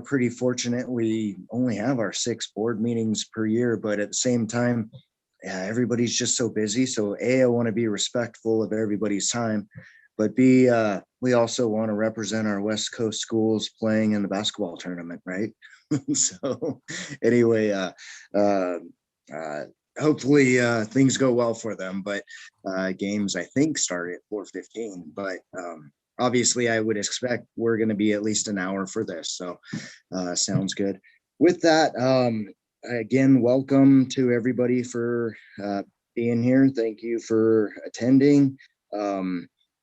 pretty fortunate. We only have our 6 board meetings per year, but at the same time, yeah, everybody's just so busy. So A, I want to be respectful of everybody's time, but B, we also want to represent our West Coast schools playing in the basketball tournament, right? So anyway, hopefully things go well for them, but games I think start at 4:15, but obviously I would expect we're going to be at least an hour for this. So sounds good. With that, again, welcome to everybody for being here. Thank you for attending.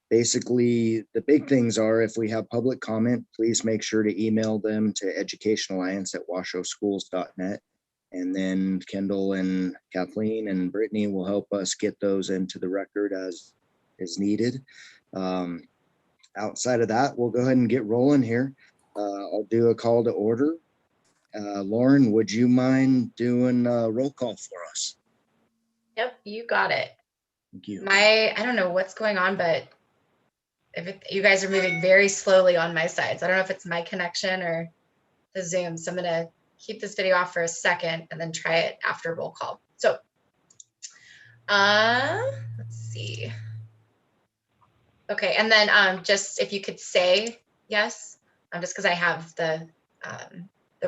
Basically, the big things are, if we have public comment, please make sure to email them to educationalliance@washowschools.net. And then Kendall and Kathleen and Brittany will help us get those into the record as is needed. Outside of that, we'll go ahead and get rolling here. I'll do a call to order. Lauren, would you mind doing a roll call for us? Yep, you got it. Thank you. I don't know what's going on, but you guys are moving very slowly on my side. So I don't know if it's my connection or the Zoom. So I'm going to keep this video off for a second and then try it after roll call. So let's see. Okay, and then just if you could say yes, just because I have the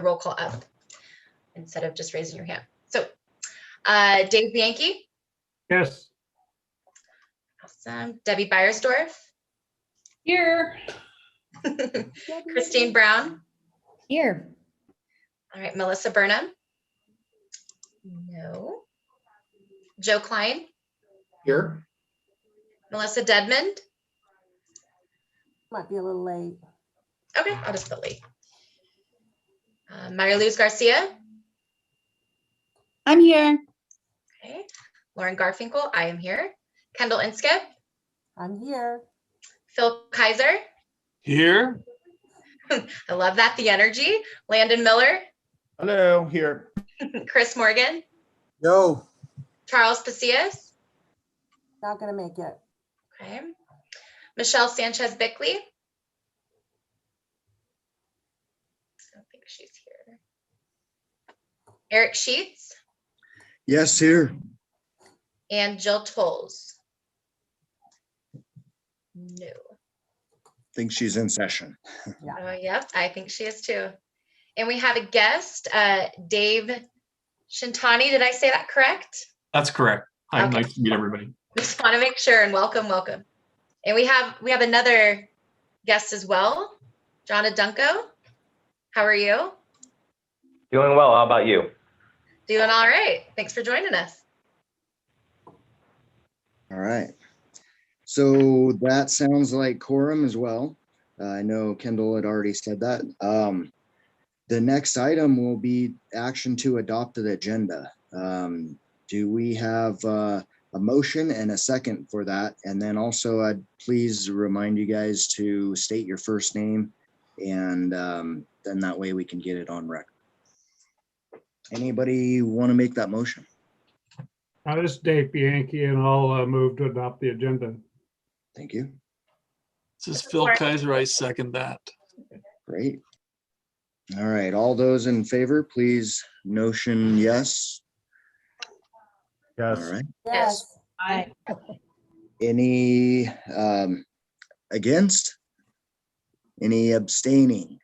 roll call up instead of just raising your hand. So Dave Bianchi. Yes. Awesome. Debbie Beiersdorf. Here. Christine Brown. Here. All right, Melissa Burnham. No. Joe Klein. Here. Melissa Dedmond. Might be a little late. Okay, I'll just put late. Maria Luz Garcia. I'm here. Okay. Lauren Garfinkel, I am here. Kendall Inskip. I'm here. Phil Kaiser. Here. I love that, the energy. Landon Miller. Hello, here. Chris Morgan. No. Charles Pacias. Not gonna make it. Okay. Michelle Sanchez Bickley. I don't think she's here. Eric Sheets. Yes, here. And Jill Tolles. No. Think she's in session. Yep, I think she is too. And we have a guest, Dave Shintani. Did I say that correct? That's correct. Hi, Okay. nice to meet everybody. Just want to make sure, and welcome. And we have another guest as well, Jonna Dunko. How are you? Doing well. How about you? Doing all right. Thanks for joining us. All right. So that sounds like quorum as well. I know Kendall had already said that. The next item will be action to adopt the agenda. Do we have a motion and a second for that? And then also I'd please remind you guys to state your first name, and then that way we can get it on record. Anybody want to make that motion? This is Dave Bianchi, and I'll move to adopt the agenda. Thank you. This is Phil Kaiser. I second that. Great. All right, all those in favor, please motion yes. Yes. All right. Yes. Hi. Any against? Any abstaining?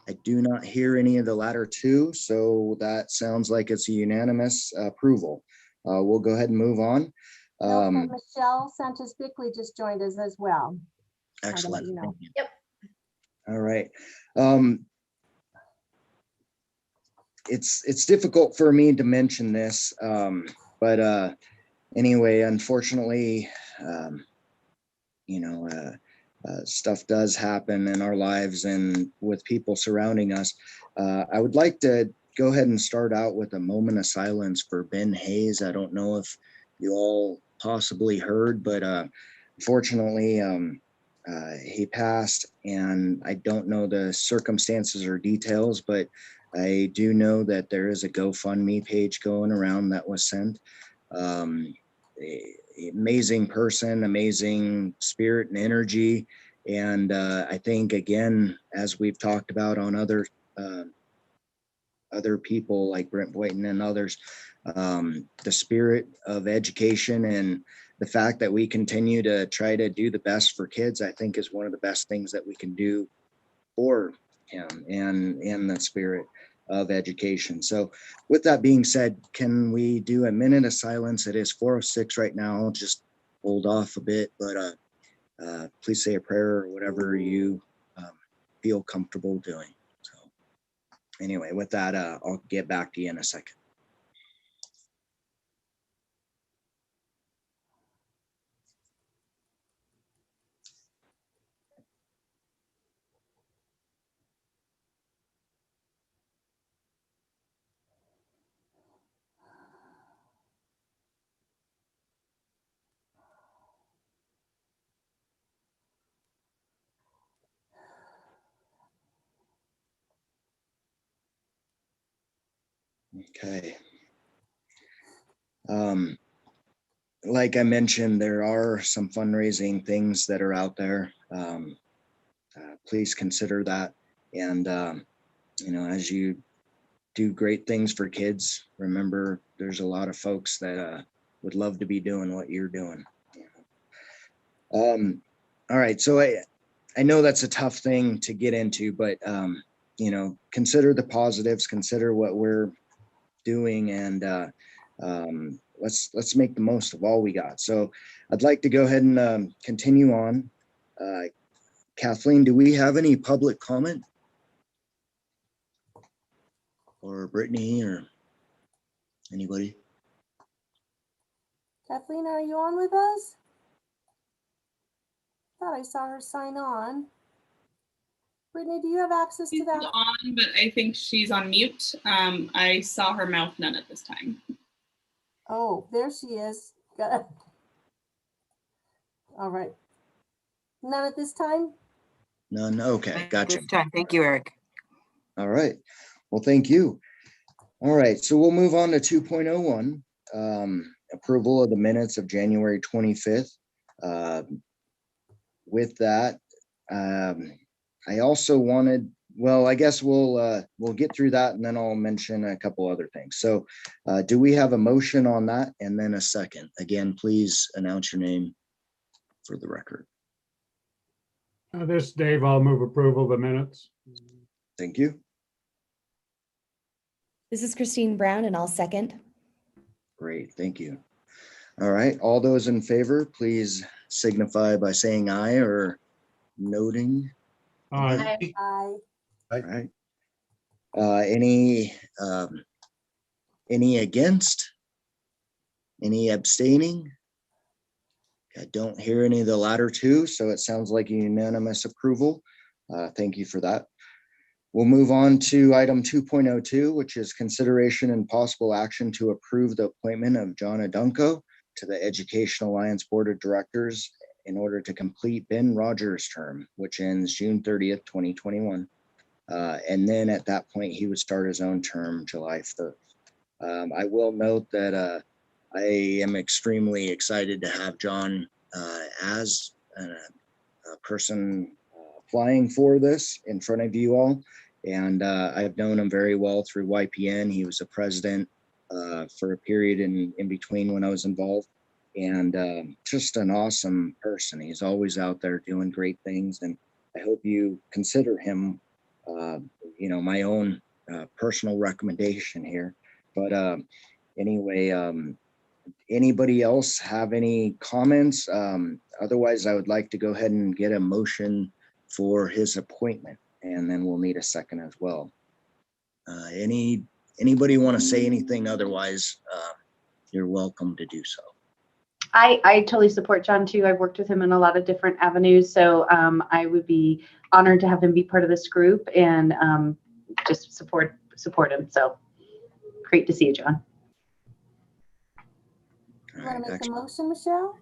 I do not hear any of the latter two, so that sounds like it's a unanimous approval. We'll go ahead and move on. Okay, Michelle Sanchez Bickley just joined us as well. Excellent. You know. Thank you. Yep. All right. It's difficult for me to mention this, but anyway, unfortunately, stuff does happen in our lives and with people surrounding us. I would like to go ahead and start out with a moment of silence for Ben Hayes. I don't know if you all possibly heard, but unfortunately, he passed, and I don't know the circumstances or details, but I do know that there is a GoFundMe page going around that was sent. Amazing person, amazing spirit and energy. And I think, again, as we've talked about on other people like Brent, Boynton, and others, the spirit of education and the fact that we continue to try to do the best for kids, I think is one of the best things that we can do for him and the spirit of education. So with that being said, can we do a minute of silence? It is 4:06 right now. I'll just hold off a bit, but please say a prayer or whatever you feel comfortable doing. So anyway, with that, I'll get back to you in a second. Okay. Like I mentioned, there are some fundraising things that are out there. Please consider that. And, as you do great things for kids, remember there's a lot of folks that would love to be doing what you're doing. All right. So I know that's a tough thing to get into, but, consider the positives, consider what we're doing, and let's make the most of all we got. So I'd like to go ahead and continue on. Kathleen, do we have any public comment? Or Brittany or anybody? Kathleen, are you on with us? Thought I saw her sign on. Brittany, do you have access to She's that? on, but I think she's on mute. I saw her mouth none at this time. Oh, there she is. Got it. All right. None at this time? None. Okay, gotcha. This time. Thank you, Eric. All right. Well, thank you. All right, so we'll move on to 2.01, approval of the minutes of January 25th. With that, I also wanted, well, I guess we'll get through that and then I'll mention a couple other things. So do we have a motion on that and then a second? Again, please announce your name for the record. This is Dave. I'll move approval of the minutes. Thank you. This is Christine Brown, and I'll second. Great, thank you. All right, all those in favor, please signify by saying aye or noting. Aye. Aye. All right. Any against? Any abstaining? I don't hear any of the latter two, so it sounds like a unanimous approval. Thank you for that. We'll move on to item 2.02, which is consideration and possible action to approve the appointment of John Adunco to the Education Alliance Board of Directors in order to complete Ben Rogers' term, which ends June 30th, 2021. And then at that point, he would start his own term July 1st. I will note that I am extremely excited to have John as a person applying for this in front of you all. And I've known him very well through YPN. He was a president for a period in between when I was involved, and just an awesome person. He's always out there doing great things, and I hope you consider him, my own personal recommendation here. But anyway, anybody else have any comments? Otherwise, I would like to go ahead and get a motion for his appointment, and then we'll need a second as well. Anybody want to say anything? Otherwise, you're welcome to do so. I totally support John too. I've worked with him in a lot of different avenues, so I would be honored to have him be part of this group and just support him. So great to see you, John. You want to make the motion, Michelle?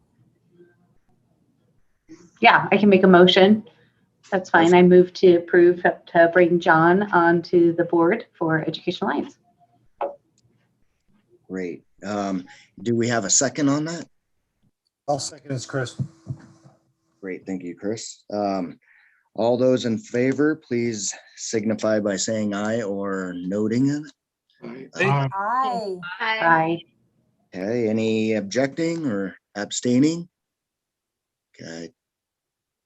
Yeah, I can make a motion. That's fine. I move to approve to bring John onto the board for Education Alliance. Great. Do we have a second on that? I'll second this, Chris. Great, thank you, Chris. All those in favor, please signify by saying aye or noting it. Aye. Aye. Okay, any objecting or abstaining? Okay.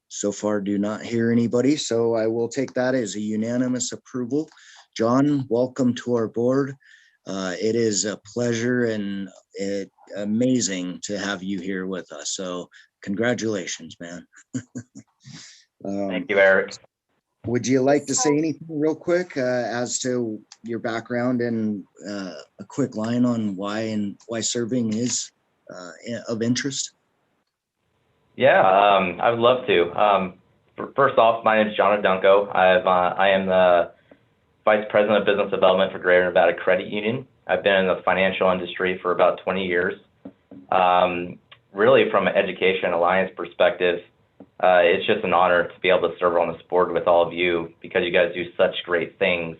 So far, do not hear anybody, so I will take that as a unanimous approval. John, welcome to our board. It is a pleasure and amazing to have you here with us. So congratulations, man. Thank you, Eric. Would you like to say anything real quick as to your background and a quick line on why serving is of interest? Yeah, I would love to. First off, my name is John Adunco. I am the Vice President of Business Development for Greater Nevada Credit Union. I've been in the financial industry for about 20 years. Really, from an education alliance perspective, it's just an honor to be able to serve on this board with all of you because you guys do such great things.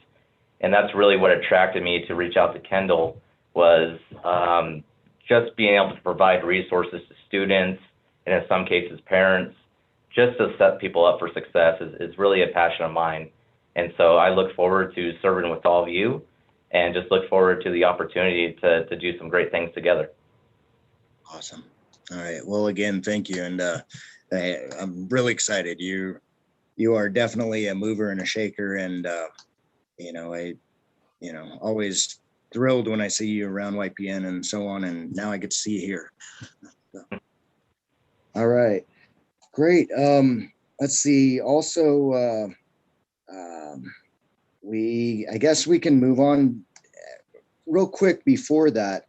And that's really what attracted me to reach out to Kendall was just being able to provide resources to students and in some cases parents, just to set people up for success is really a passion of mine. And so I look forward to serving with all of you and just look forward to the opportunity to do some great things together. Awesome. All right. Well, again, thank you. And I'm really excited. You are definitely a mover and a shaker. And, always thrilled when I see you around YPN and so on. And now I get to see you here. All right. Great. Let's see. Also, I guess we can move on real quick before that.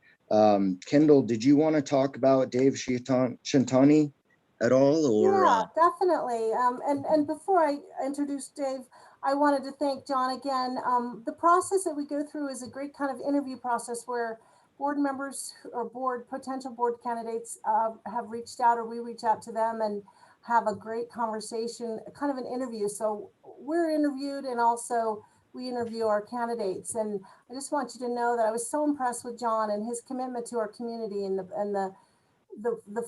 Kendall, did you want to talk about Dave Shintani at all? Or Yeah, definitely. And before I introduce Dave, I wanted to thank John again. The process that we go through is a great kind of interview process where board members or potential board candidates have reached out, or we reach out to them and have a great conversation, kind of an interview. So we're interviewed and also we interview our candidates. And I just want you to know that I was so impressed with John and his commitment to our community and the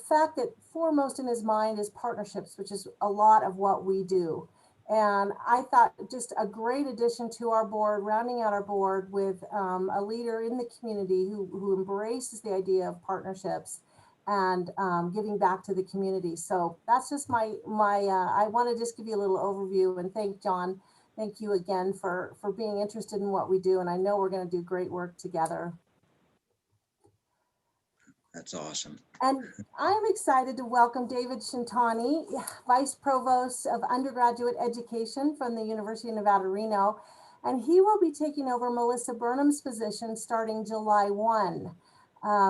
fact that foremost in his mind is partnerships, which is a lot of what we do. And I thought just a great addition to our board, rounding out our board with a leader in the community who embraces the idea of partnerships and giving back to the community. So that's just I want to just give you a little overview and thank John. Thank you again for being interested in what we do. And I know we're going to do great work together. That's awesome. And I'm excited to welcome David Shintani, Vice Provost of Undergraduate Education from the University of Nevada, Reno. And he will be taking over Melissa Burnham's position starting July 1.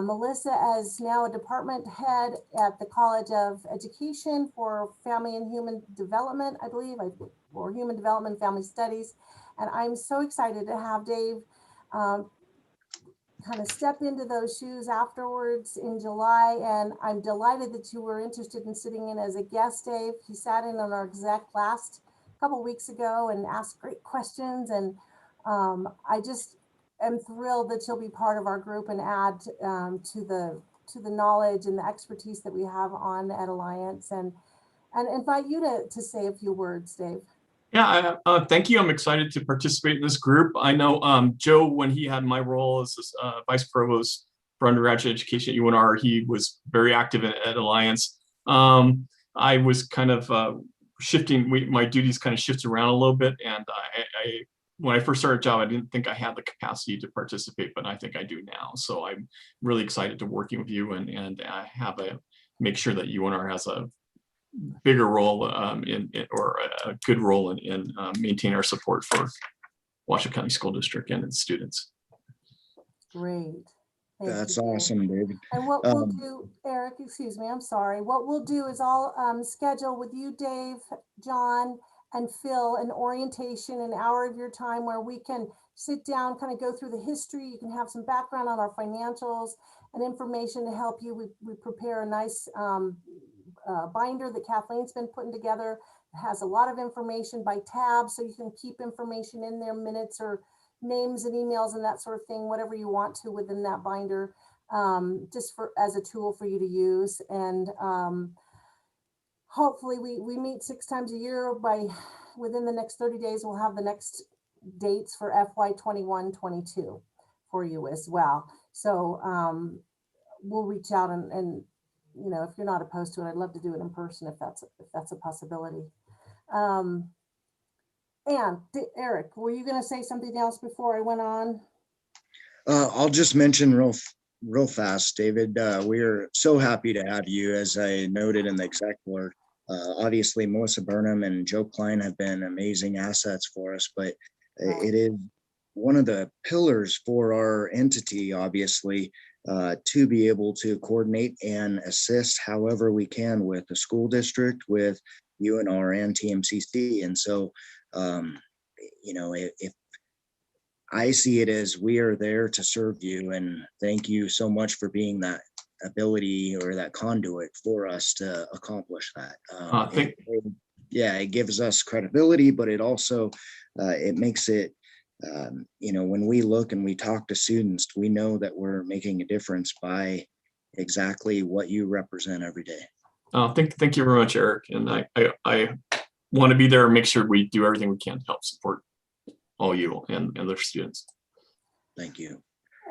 Melissa is now a department head at the College of Education for Family and Human Development, I believe, or Human Development and Family Studies. And I'm so excited to have Dave kind of step into those shoes afterwards in July. And I'm delighted that you were interested in sitting in as a guest, Dave. He sat in on our exec last couple weeks ago and asked great questions. And I just am thrilled that you'll be part of our group and add to the knowledge and the expertise that we have on Ed Alliance, and invite you to say a few words, Dave. Yeah, thank you. I'm excited to participate in this group. I know Joe, when he had my role as Vice Provost for Undergraduate Education at UNR, he was very active at Alliance. I was kind of shifting, my duties kind of shifted around a little bit. And when I first started a job, I didn't think I had the capacity to participate, but I think I do now. So I'm really excited to working with you and make sure that UNR has a bigger role or a good role in maintaining our support for Washoe County School District and its students. Great. That's awesome, David. And what we'll do, Eric, excuse me, I'm sorry. What we'll do is I'll schedule with you, Dave, John, and Phil an orientation, an hour of your time where we can sit down, kind of go through the history. You can have some background on our financials and information to help you. We prepare a nice binder that Kathleen's been putting together. It has a lot of information by tab, so you can keep information in there, minutes or names and emails and that sort of thing, whatever you want to within that binder, just as a tool for you to use. And hopefully we meet 6 times a year. Within the next 30 days, we'll have the next dates for FY 21-22 for you as well. So we'll reach out and if you're not opposed to it, I'd love to do it in person if that's a possibility. And Eric, were you going to say something else before I went on? I'll just mention real fast, David. We're so happy to have you, as I noted in the exec board. Obviously, Melissa Burnham and Joe Klein have been amazing assets for us, but it is one of the pillars for our entity, obviously, to be able to coordinate and assist however we can with the school district, with UNR and TMCC. And so, if I see it as we are there to serve you, and thank you so much for being that ability or that conduit for us to accomplish that. It gives us credibility, but it also it makes it when we look and we talk to students, we know that we're making a difference by exactly what you represent every day. Thank you very much, Eric. And I want to be there and make sure we do everything we can to help support all you and their students. Thank you.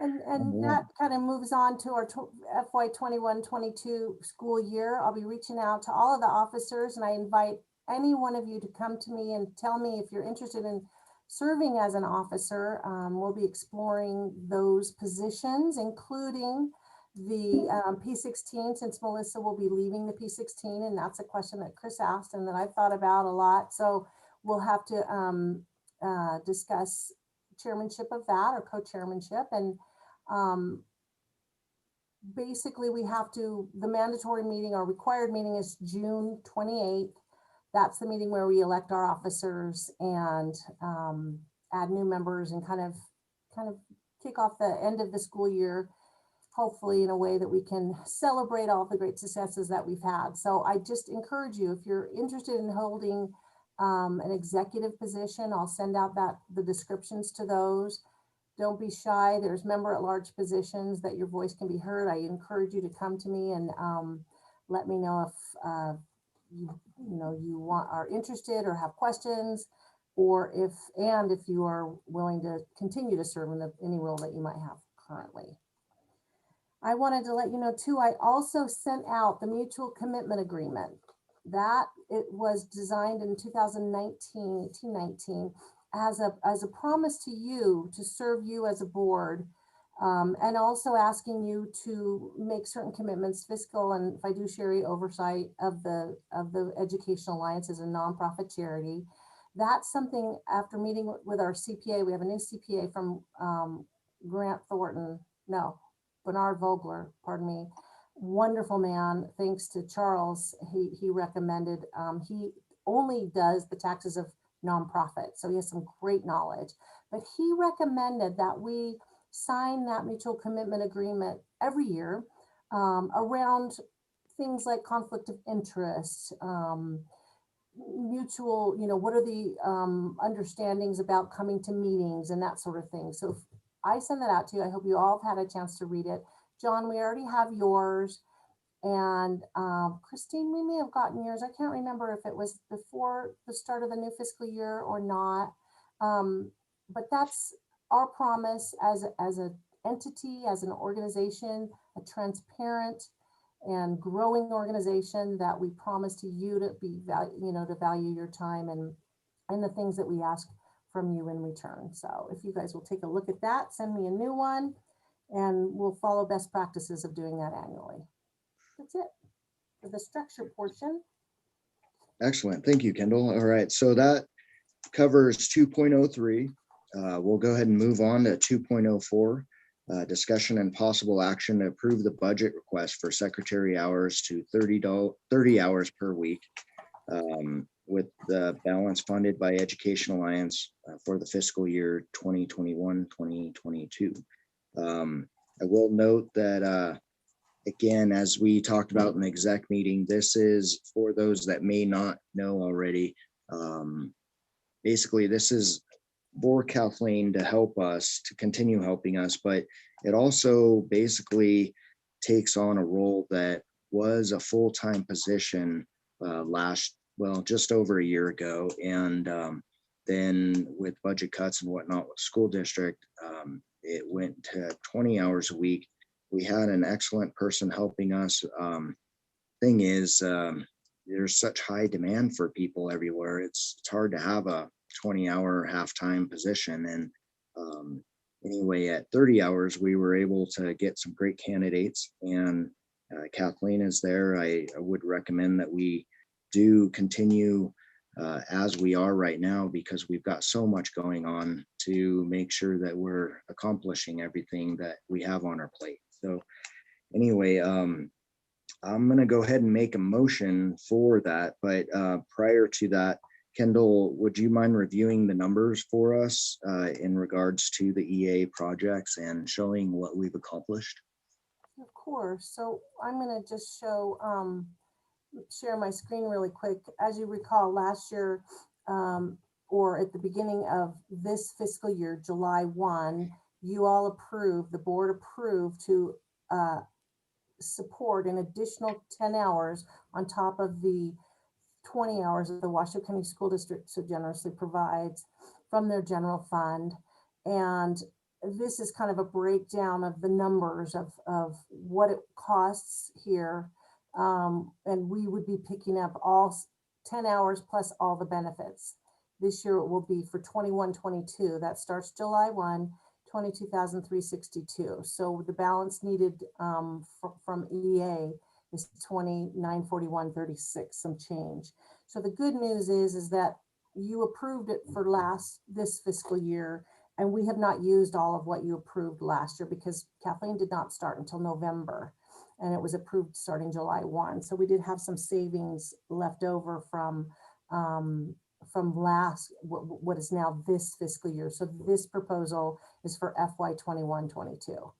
And that kind of moves on to our FY 21-22 school year. I'll be reaching out to all of the officers, and I invite any one of you to come to me and tell me if you're interested in serving as an officer. We'll be exploring those positions, including the P16, since Melissa will be leaving the P16, and that's a question that Chris asked and that I've thought about a lot. So we'll have to discuss chairmanship of that or co-chairmanship. And basically we have to, the mandatory meeting or required meeting is June 28th. That's the meeting where we elect our officers and add new members and kind of kick off the end of the school year, hopefully in a way that we can celebrate all the great successes that we've had. So I just encourage you, if you're interested in holding an executive position, I'll send out the descriptions to those. Don't be shy. There's member at large positions that your voice can be heard. I encourage you to come to me and let me know if you are interested or have questions, or if you are willing to continue to serve in any role that you might have currently. I wanted to let you know too, I also sent out the mutual commitment agreement. That it was designed in 2019 as a promise to you to serve you as a board, and also asking you to make certain commitments, fiscal and fiduciary oversight of the Educational Alliance as a nonprofit charity. That's something, after meeting with our CPA, we have a new CPA from Bernard Vogler, pardon me. Wonderful man. Thanks to Charles, he recommended, he only does the taxes of nonprofit, so he has some great knowledge, but he recommended that we sign that mutual commitment agreement every year around things like conflict of interest, mutual, what are the understandings about coming to meetings and that sort of thing. So I send that out to you. I hope you all have had a chance to read it. John, we already have yours. And Christine, we may have gotten yours. I can't remember if it was before the start of the new fiscal year or not. But that's our promise as an entity, as an organization, a transparent and growing organization, that we promise to you to be, to value your time and the things that we ask from you in return. So if you guys will take a look at that, send me a new one, and we'll follow best practices of doing that annually. That's it for the structure portion. Excellent. Thank you, Kendall. All right. So that covers 2.03. We'll go ahead and move on to 2.04. Discussion and possible action to approve the budget request for secretary hours to 30 hours per week, with the balance funded by Education Alliance for the fiscal year 2021-2022. I will note that again, as we talked about in the exec meeting, this is for those that may not know already. Basically, this is for Kathleen to help us, to continue helping us, but it also basically takes on a role that was a full-time position just over a year ago. And then with budget cuts and whatnot with school district, it went to 20 hours a week. We had an excellent person helping us. Thing is, there's such high demand for people everywhere. It's hard to have a 20-hour half-time position. And anyway, at 30 hours, we were able to get some great candidates, and Kathleen is there. I would recommend that we do continue as we are right now, because we've got so much going on to make sure that we're accomplishing everything that we have on our plate. So anyway, I'm going to go ahead and make a motion for that. But prior to that, Kendall, would you mind reviewing the numbers for us in regards to the EA projects and showing what we've accomplished? Of course. So I'm going to just show, share my screen really quick. As you recall, last year, or at the beginning of this fiscal year, July 1, you all approved, the board approved to support an additional 10 hours on top of the 20 hours that the Washoe County School District so generously provides from their general fund. And this is kind of a breakdown of the numbers of what it costs here. And we would be picking up all 10 hours plus all the benefits. This year it will be for 21-22. That starts July 1, 22,362. So the balance needed from EA is 2941.36, some change. So the good news is that you approved it for this fiscal year, and we have not used all of what you approved last year because Kathleen did not start until November, and it was approved starting July 1. So we did have some savings left over from what is now this fiscal year. So this proposal is for FY 21-22.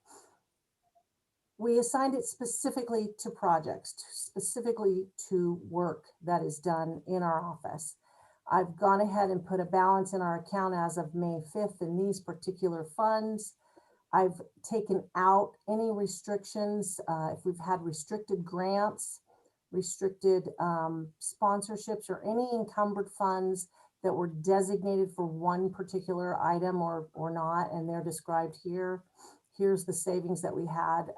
We assigned it specifically to projects, specifically to work that is done in our office. I've gone ahead and put a balance in our account as of May 5th in these particular funds. I've taken out any restrictions. If we've had restricted grants, restricted sponsorships, or any encumbered funds that were designated for one particular item or not, and they're described here. Here's the savings that we had,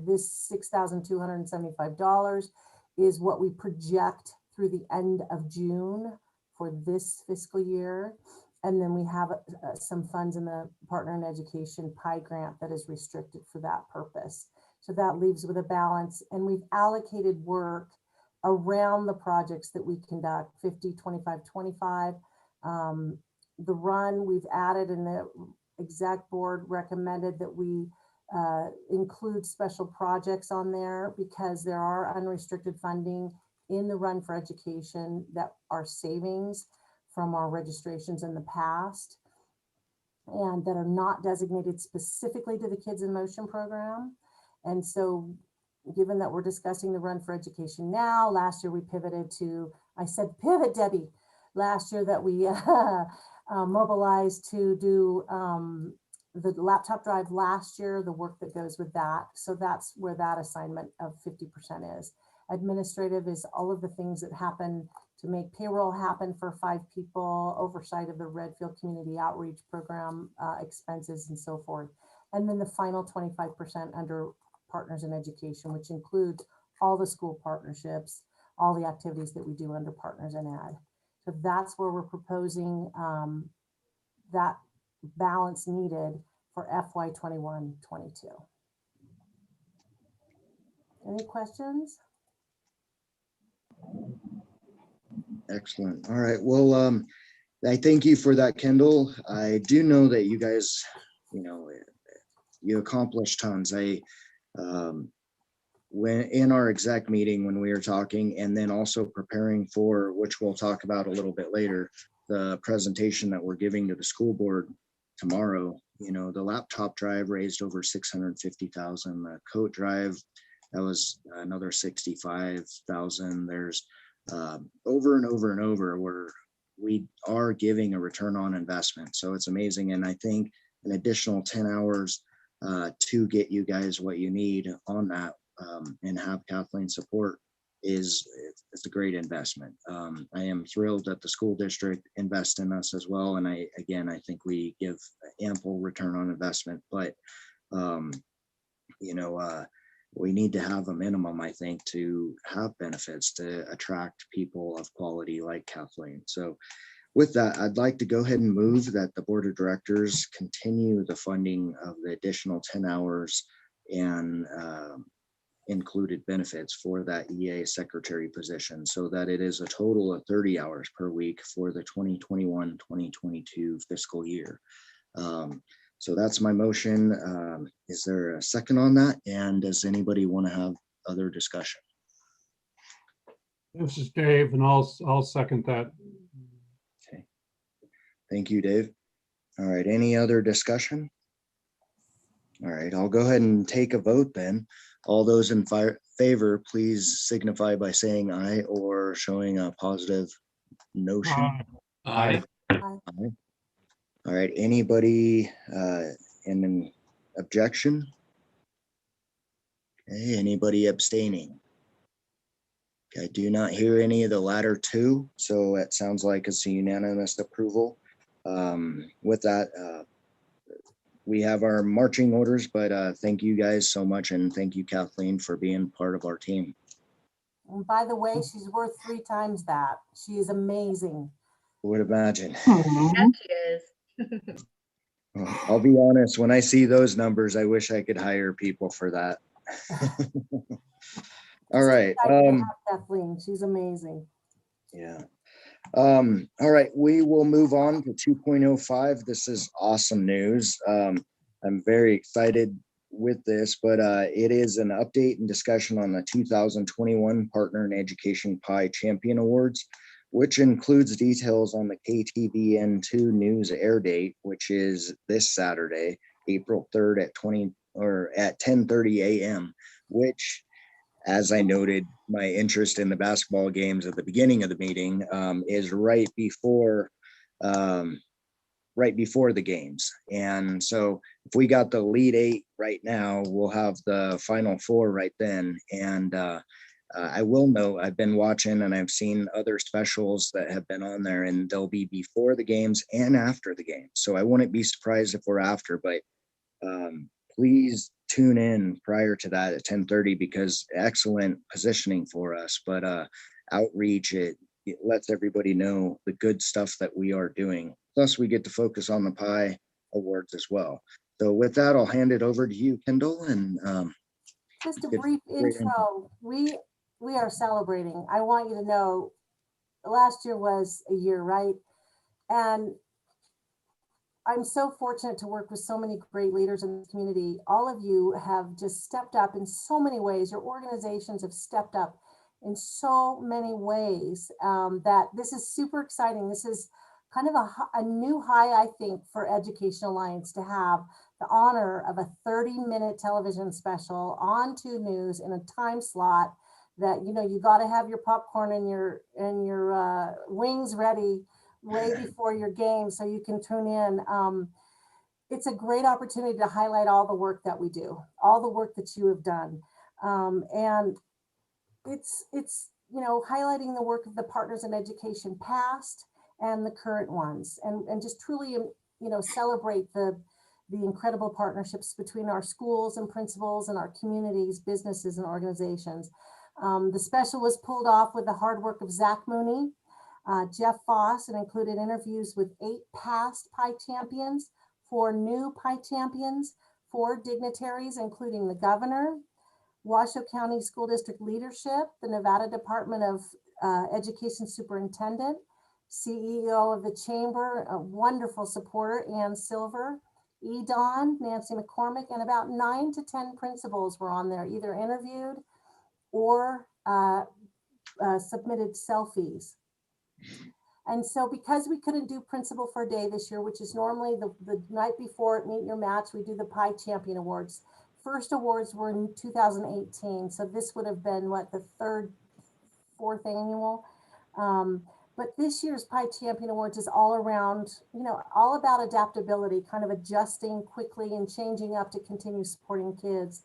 this $6,275 is what we project through the end of June for this fiscal year. And then we have some funds in the Partner in Education PI grant that is restricted for that purpose. So that leaves with a balance, and we've allocated work around the projects that we conduct, 50, 25, 25. The run we've added, and the exec board recommended that we include special projects on there because there are unrestricted funding in the run for education that are savings from our registrations in the past and that are not designated specifically to the Kids in Motion program. And so given that we're discussing the run for education now, last year we pivoted to, I said pivot, Debbie, last year that we mobilized to do the laptop drive last year, the work that goes with that. So that's where that assignment of 50% is. Administrative is all of the things that happen to make payroll happen for 5 people, oversight of the Redfield Community Outreach Program expenses and so forth. And then the final 25% under Partners in Education, which includes all the school partnerships, all the activities that we do under Partners in Ed. So that's where we're proposing that balance needed for FY 21-22. Any questions? Excellent. All right. Well, I thank you for that, Kendall. I do know that you guys, you accomplished tons. When in our exec meeting, when we were talking, and then also preparing for, which we'll talk about a little bit later, the presentation that we're giving to the school board tomorrow, the laptop drive raised over 650,000, the coat drive, that was another 65,000. There's over and over and over where we are giving a return on investment. So it's amazing. And I think an additional 10 hours to get you guys what you need on that and have Kathleen's support it's a great investment. I am thrilled that the school district invests in us as well. And I think we give ample return on investment, but we need to have a minimum, I think, to have benefits to attract people of quality like Kathleen. So with that, I'd like to go ahead and move that the board of directors continue the funding of the additional 10 hours and included benefits for that EA secretary position, so that it is a total of 30 hours per week for the 2021-2022 fiscal year. So that's my motion. Is there a second on that? And does anybody want to have other discussion? This is Dave, and I'll second that. Okay. Thank you, Dave. All right, any other discussion? All right, I'll go ahead and take a vote then. All those in favor, please signify by saying aye or showing a positive notion. Aye. Aye. All right, anybody in an objection? Okay, anybody abstaining? Okay, I do not hear any of the latter two, so it sounds like it's a unanimous approval. With that, we have our marching orders, but thank you guys so much, and thank you, Kathleen, for being part of our team. And by the way, she's worth 3 times that. She is amazing. I would imagine. Yes, she is. Well, I'll be honest, when I see those numbers, I wish I could hire people for that. All right. Kathleen, she's amazing. Yeah. All right, we will move on to 2.05. This is awesome news. I'm very excited with this, but it is an update and discussion on the 2021 Partner in Education PIE Champion Awards, which includes details on the KTVN2 news air date, which is this Saturday, April 3rd at 10:30 a.m., which, as I noted, my interest in the basketball games at the beginning of the meeting is right before the games. And so if we got the lead 8 right now, we'll have the final 4 right then. And I will note, I've been watching and I've seen other specials that have been on there, and they'll be before the games and after the games. So I wouldn't be surprised if we're after, but please tune in prior to that at 10:30, because excellent positioning for us, but outreach, it lets everybody know the good stuff that we are doing. Plus we get to focus on the PIE awards as well. So with that, I'll hand it over to you, Kendall. And just a brief intro. We are celebrating. I want you to know, last year was a year, right? And I'm so fortunate to work with so many great leaders in the community. All of you have just stepped up in so many ways. Your organizations have stepped up in so many ways that this is super exciting. This is kind of a new high, I think, for Education Alliance to have the honor of a 30-minute television special on 2 News in a time slot that, you got to have your popcorn and your wings ready way before your game so you can tune in. It's a great opportunity to highlight all the work that we do, all the work that you have done. And it's highlighting the work of the partners in education past and the current ones, and just truly, celebrate the incredible partnerships between our schools and principals and our communities, businesses and organizations. The special was pulled off with the hard work of Zach Mooney, Jeff Foss, and included interviews with 8 past PIE champions, 4 new PIE champions, 4 dignitaries, including the governor, Washoe County School District leadership, the Nevada Department of Education superintendent, CEO of the chamber, a wonderful supporter, Ann Silver, EDON, Nancy McCormick, and about 9 to 10 principals were on there, either interviewed or submitted selfies. And so because we couldn't do principal for a day this year, which is normally the night before at Meet Your Match, we do the PIE Champion Awards. First awards were in 2018. So this would have been the 3rd, 4th annual. But this year's PIE Champion Awards is all around, all about adaptability, kind of adjusting quickly and changing up to continue supporting kids.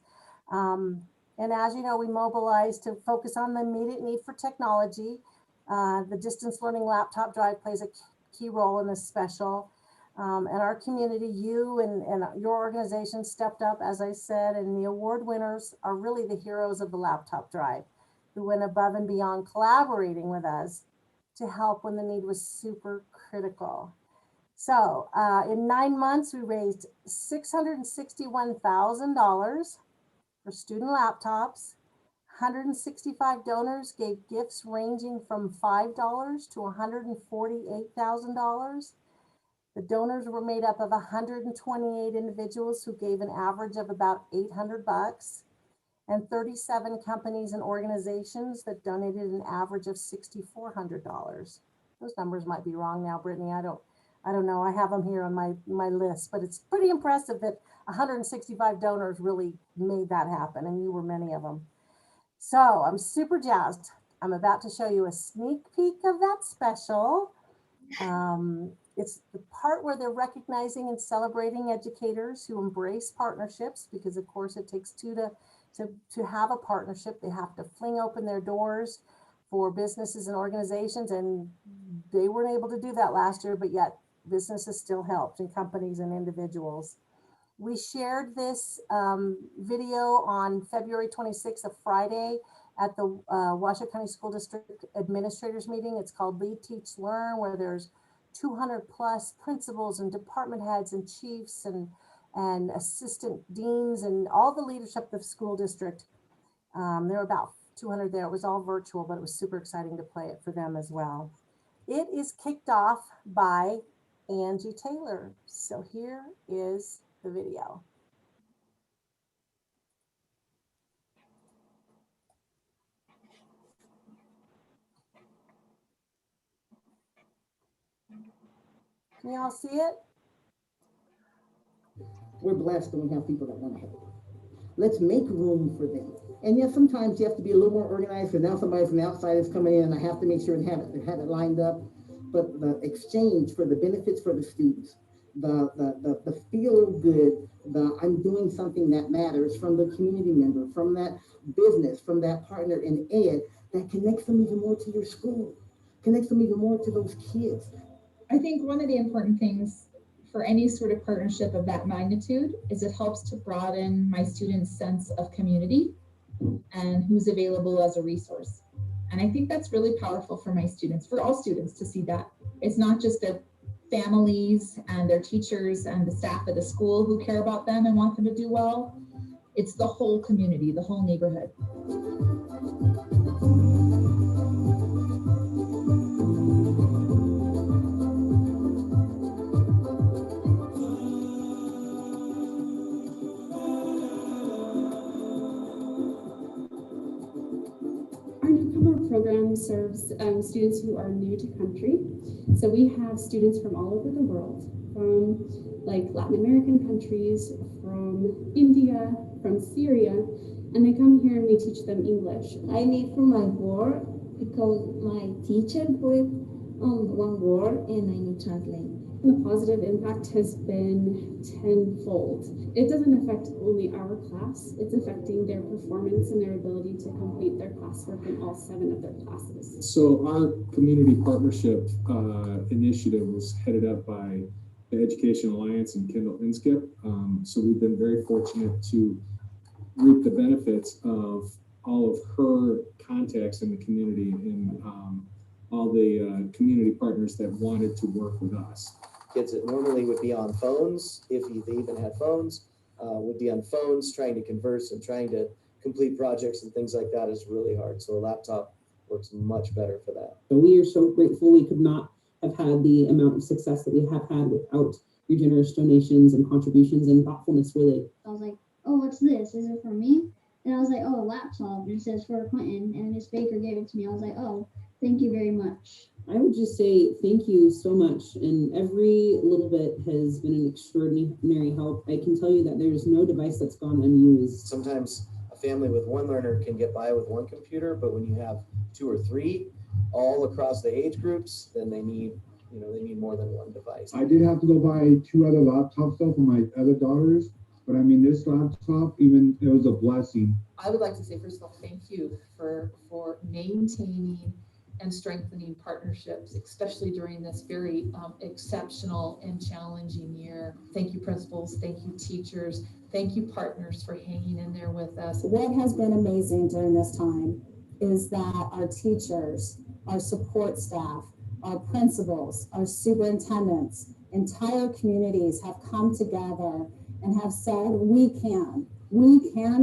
And as you know, we mobilized to focus on the immediate need for technology. The distance learning laptop drive plays a key role in this special. And our community, you and your organization stepped up, as I said, and the award winners are really the heroes of the laptop drive, who went above and beyond collaborating with us to help when the need was super critical. So in 9 months, we raised $661,000 for student laptops. 165 donors gave gifts ranging from $5 to $148,000. The donors were made up of 128 individuals who gave an average of about $800, and 37 companies and organizations that donated an average of $6,400. Those numbers might be wrong now, Brittany. I don't know. I have them here on my list, but it's pretty impressive that 165 donors really made that happen, and you were many of them. So I'm super jazzed. I'm about to show you a sneak peek of that special. It's the part where they're recognizing and celebrating educators who embrace partnerships, because of course it takes two to have a partnership. They have to fling open their doors for businesses and organizations, and they weren't able to do that last year, but yet businesses still helped, and companies and individuals. We shared this video on February 26th, a Friday, at the Washoe County School District Administrators Meeting. It's called Lead, Teach, Learn, where there's 200 plus principals and department heads and chiefs and assistant deans and all the leadership of the school district. There were about 200 there. It was all virtual, but it was super exciting to play it for them as well. It is kicked off by Angie Taylor. So here is the video. Can you all see it? We're blessed when we have people that want to help. Let's make room for them. And yes, sometimes you have to be a little more organized, and now somebody from the outside is coming in, and I have to make sure and have it lined up. But the exchange for the benefits for the students, the feel good, I'm doing something that matters from the community member, from that business, from that partner in ed, that connects them even more to your school, connects them even more to those kids. I think one of the important things for any sort of partnership of that magnitude is it helps to broaden my students' sense of community and who's available as a resource. And I think that's really powerful for my students, for all students to see that. It's not just the families and their teachers and the staff at the school who care about them and want them to do well. It's the whole community, the whole neighborhood. Our Newcomer Program serves students who are new to country. So we have students from all over the world, from like Latin American countries, from India, from Syria, and they come here and we teach them English. I need for my work because my teacher put one word and I need to translate. The positive impact has been tenfold. It doesn't affect only our class, it's affecting their performance and their ability to complete their classwork in all 7 of their classes. So our community partnership initiative was headed up by the Education Alliance and Kendall Inskip. So we've been very fortunate to reap the benefits of all of her contacts in the community and all the community partners that wanted to work with us. Kids that normally would be on phones, if they even had phones, would be on phones trying to converse and trying to complete projects and things like that is really hard. So a laptop works much better for that. We are so grateful. We could not have had the amount of success that we have had without your generous donations and contributions and thoughtfulness, really. I was like, oh, what's this? Is it for me? And I was like, oh, a laptop. And it says for Clinton. And Miss Baker gave it to me. I was like, oh, thank you very much. I would just say thank you so much. And every little bit has been an extraordinary help. I can tell you that there's no device that's gone unused. Sometimes a family with one learner can get by with one computer, but when you have 2 or 3 all across the age groups, then they need more than one device. I did have to go buy 2 other laptops though for my other daughters, But I mean, this laptop, even, it was a blessing. I would like to say, first of all, thank you for maintaining and strengthening partnerships, especially during this very exceptional and challenging year. Thank you, principals. Thank you, teachers. Thank you, partners, for hanging in there with us. What has been amazing during this time is that our teachers, our support staff, our principals, our superintendents, entire communities have come together and have said, we can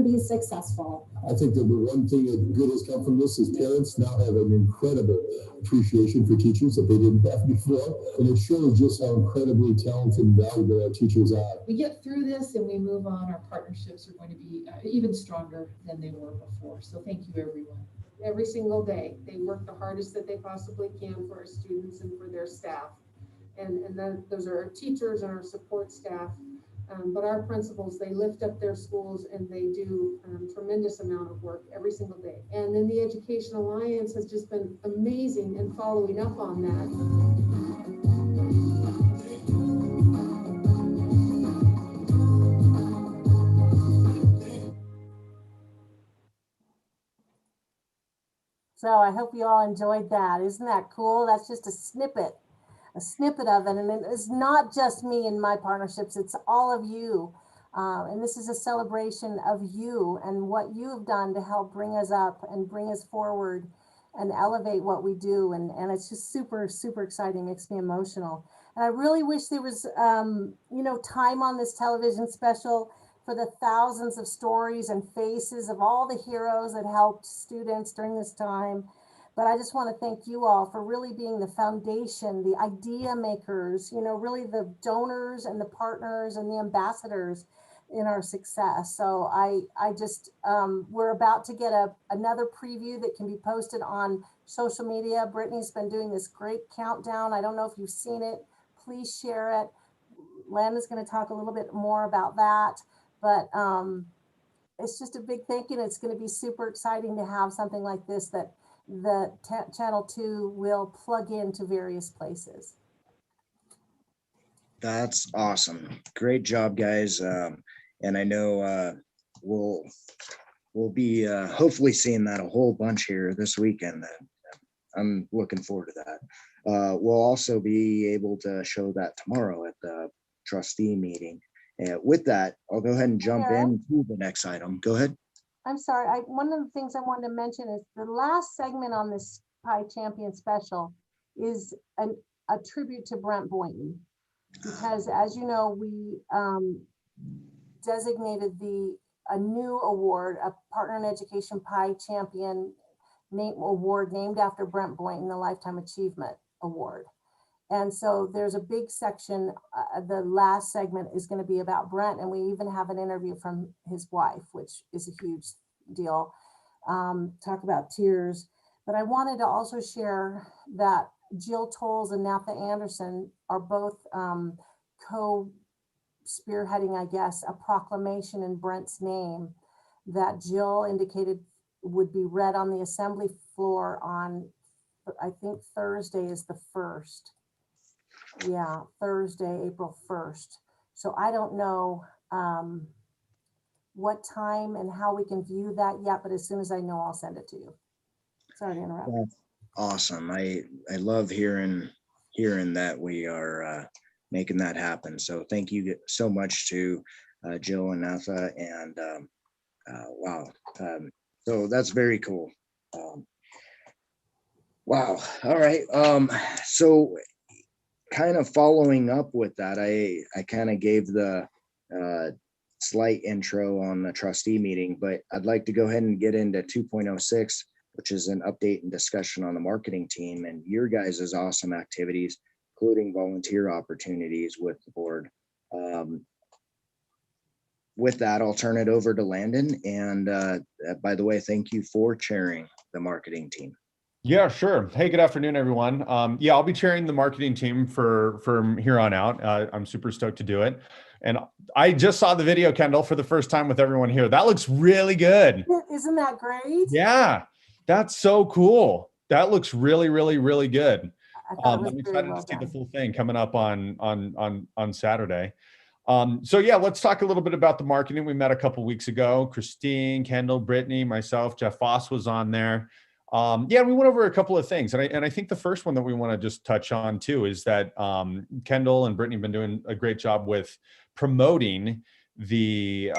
be successful. I think that the one thing that good has come from this is parents now have an incredible appreciation for teachers that they didn't have before. And it shows just how incredibly talented and valuable our teachers are. We get through this and we move on. Our partnerships are going to be even stronger than they were before. So thank you, everyone. Every single day, they work the hardest that they possibly can for our students and for their staff. And then those are our teachers and our support staff. But our principals, they lift up their schools and they do tremendous amount of work every single day. And then the Education Alliance has just been amazing in following up on that. So I hope you all enjoyed that. Isn't that cool? That's just a snippet of it. And it's not just me and my partnerships, it's all of you. And this is a celebration of you and what you have done to help bring us up and bring us forward and elevate what we do. And it's just super, super exciting, makes me emotional. And I really wish there was, time on this television special for the thousands of stories and faces of all the heroes that helped students during this time. But I just want to thank you all for really being the foundation, the idea makers, really the donors and the partners and the ambassadors in our success. So I just, we're about to get another preview that can be posted on social media. Brittany's been doing this great countdown. I don't know if you've seen it. Please share it. Landon's going to talk a little bit more about that. But it's just a big thank you. And it's going to be super exciting to have something like this that the Channel 2 will plug into various places. That's awesome. Great job, guys. And I know we'll be hopefully seeing that a whole bunch here this weekend. I'm looking forward to that. We'll also be able to show that tomorrow at the trustee meeting. And with that, I'll go ahead and jump into the next item. Go ahead. I'm sorry. One of the things I wanted to mention is the last segment on this Pie Champion special is a tribute to Brent Boynton, because as you know, we designated a new award, a Partner in Education Pie Champion award named after Brent Boynton, the Lifetime Achievement Award. And so there's a big section, the last segment is going to be about Brent, and we even have an interview from his wife, which is a huge deal. Talk about tears. But I wanted to also share that Jill Tolles and Natha Anderson are both co-spearheading, I guess, a proclamation in Brent's name that Jill indicated would be read on the assembly floor on, I think Thursday is the 1st. Yeah, Thursday, April 1st. So I don't know what time and how we can view that yet, but as soon as I know, I'll send it to you. Sorry to interrupt. That's awesome. I love hearing that we are making that happen. So thank you so much to Jill and Natha, and wow. So that's very cool. Wow. All right. So kind of following up with that, I kind of gave the slight intro on the trustee meeting, but I'd like to go ahead and get into 2.06, which is an update and discussion on the marketing team and your guys' awesome activities, including volunteer opportunities with the board. With that, I'll turn it over to Landon. And by the way, thank you for chairing the marketing team. Yeah, sure. Hey, good afternoon, everyone. Yeah, I'll be chairing the marketing team from here on out. I'm super stoked to do it. And I just saw the video, Kendall, for the first time with everyone here. That looks really good. Isn't that great? Yeah, that's so cool. That looks really, really, really good. I'm excited to see the full thing coming up on Saturday. So yeah, let's talk a little bit about the marketing. We met a couple weeks ago. Christine, Kendall, Brittany, myself, Jeff Foss was on there. Yeah, we went over a couple of things. And I think the first one that we want to just touch on too is that Kendall and Brittany have been doing a great job with promoting sorry,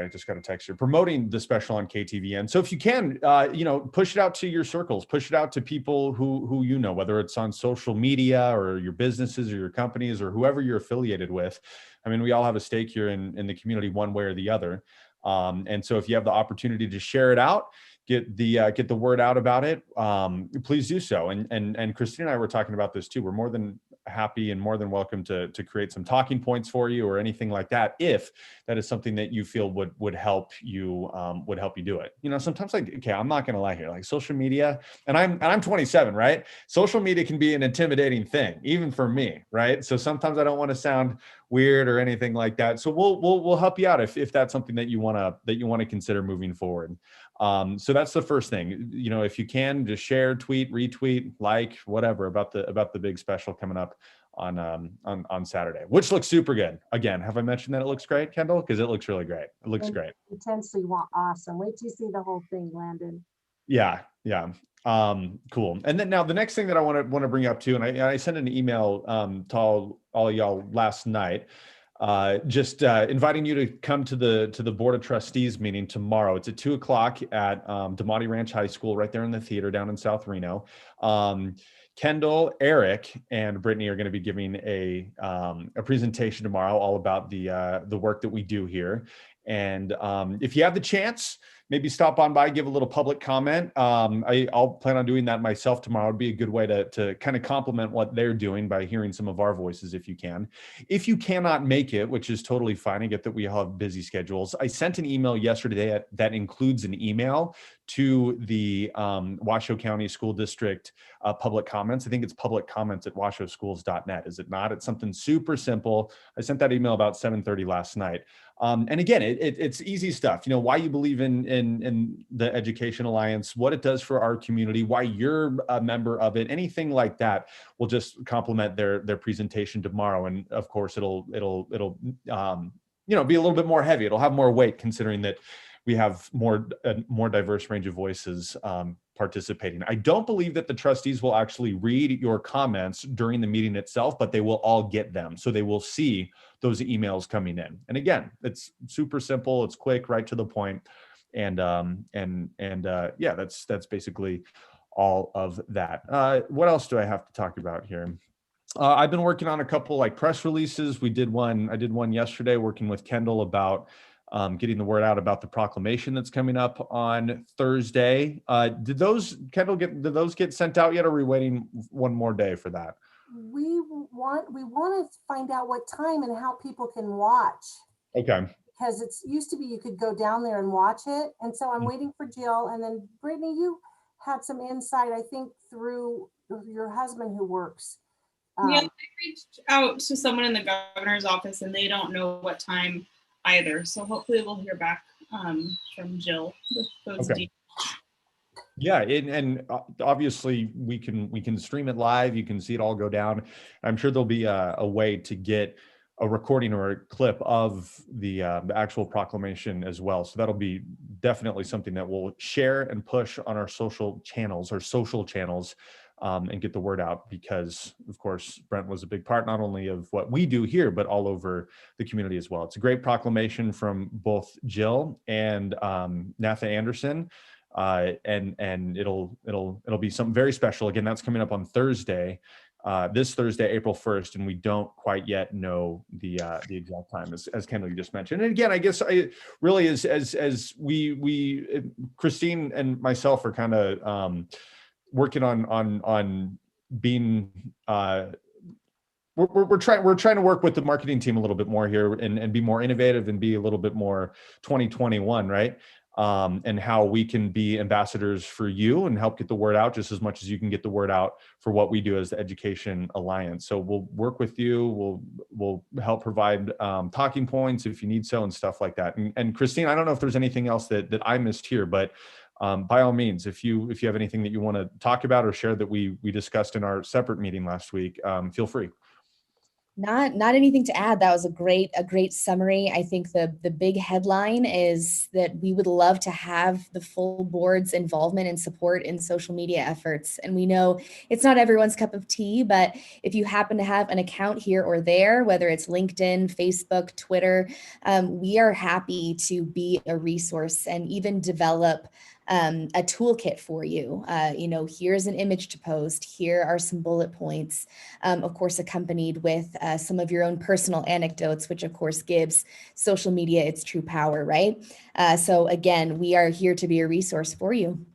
I just got a text here, promoting the special on KTVN. So if you can, push it out to your circles, push it out to people who you know, whether it's on social media or your businesses or your companies or whoever you're affiliated with. I mean, we all have a stake here in the community one way or the other. And so if you have the opportunity to share it out, get the word out about it, please do so. And Christine and I were talking about this too. We're more than happy and more than welcome to create some talking points for you or anything like that, if that is something that you feel would help you do it. Sometimes, like, okay, I'm not gonna lie here, like social media, and I'm 27, right? Social media can be an intimidating thing, even for me, right? So sometimes I don't want to sound weird or anything like that. So we'll help you out if that's something that you want to consider moving forward. So that's the first thing. If you can, just share, tweet, retweet, like, whatever about the big special coming up on Saturday, which looks super good. Again, have I mentioned that it looks great, Kendall? Because it looks really great. It looks great. Intensely awesome. Wait till you see the whole thing, Landon. Yeah. Cool. And then now the next thing that I want to bring up too, and I sent an email to all of y'all last night, just inviting you to come to the Board of Trustees meeting tomorrow. It's at 2:00 at DeMonte Ranch High School, right there in the theater down in South Reno. Kendall, Eric, and Brittany are going to be giving a presentation tomorrow all about the work that we do here. And if you have the chance, maybe stop on by, give a little public comment. I'll plan on doing that myself tomorrow. It'd be a good way to kind of complement what they're doing by hearing some of our voices if you can. If you cannot make it, which is totally fine, I get that we have busy schedules. I sent an email yesterday that includes an email to the Washoe County School District public comments. I think it's public comments at washoeschools.net. Is it not? It's something super simple. I sent that email about 7:30 last night. And again, it's easy stuff. Why you believe in the Education Alliance, what it does for our community, why you're a member of it, anything like that will just complement their presentation tomorrow. And of course, it'll be a little bit more heavy. It'll have more weight, considering that we have a more diverse range of voices participating. I don't believe that the trustees will actually read your comments during the meeting itself, but they will all get them. So they will see those emails coming in. And again, it's super simple. It's quick, right to the point. And yeah, that's basically all of that. What else do I have to talk about here? I've been working on a couple like press releases. I did one yesterday working with Kendall about getting the word out about the proclamation that's coming up on Thursday. Did those get sent out yet, or are we waiting one more day for that? We want to find out what time and how people can watch. Okay. Because it used to be you could go down there and watch it. And so I'm waiting for Jill. And then Brittany, you had some insight, I think, through your husband who works. Yeah, I reached out to someone in the governor's office and they don't know what time either. So hopefully we'll hear back from Jill with those details. Yeah, and obviously we can stream it live. You can see it all go down. I'm sure there'll be a way to get a recording or a clip of the actual proclamation as well. So that'll be definitely something that we'll share and push on our social channels, and get the word out, because of course Brent was a big part not only of what we do here, but all over the community as well. It's a great proclamation from both Jill and Natha Anderson. And it'll be something very special. Again, that's coming up on Thursday, this Thursday, April 1st, and we don't quite yet know the exact time, as Kendall just mentioned. And again, I guess I really as we Christine and myself are kind of working on being we're trying to work with the marketing team a little bit more here and be more innovative and be a little bit more 2021, right? And how we can be ambassadors for you and help get the word out just as much as you can get the word out for what we do as the Education Alliance. So we'll work with you. We'll help provide talking points if you need so and stuff like that. And Christine, I don't know if there's anything else that I missed here, but by all means, if you have anything that you want to talk about or share that we discussed in our separate meeting last week, feel free. Not anything to add. That was a great summary. I think the big headline is that we would love to have the full board's involvement and support in social media efforts. And we know it's not everyone's cup of tea, but if you happen to have an account here or there, whether it's LinkedIn, Facebook, Twitter, we are happy to be a resource and even develop a toolkit for you. Here's an image to post. Here are some bullet points, of course, accompanied with some of your own personal anecdotes, which of course gives social media its true power, right? So again, we are here to be a resource for you.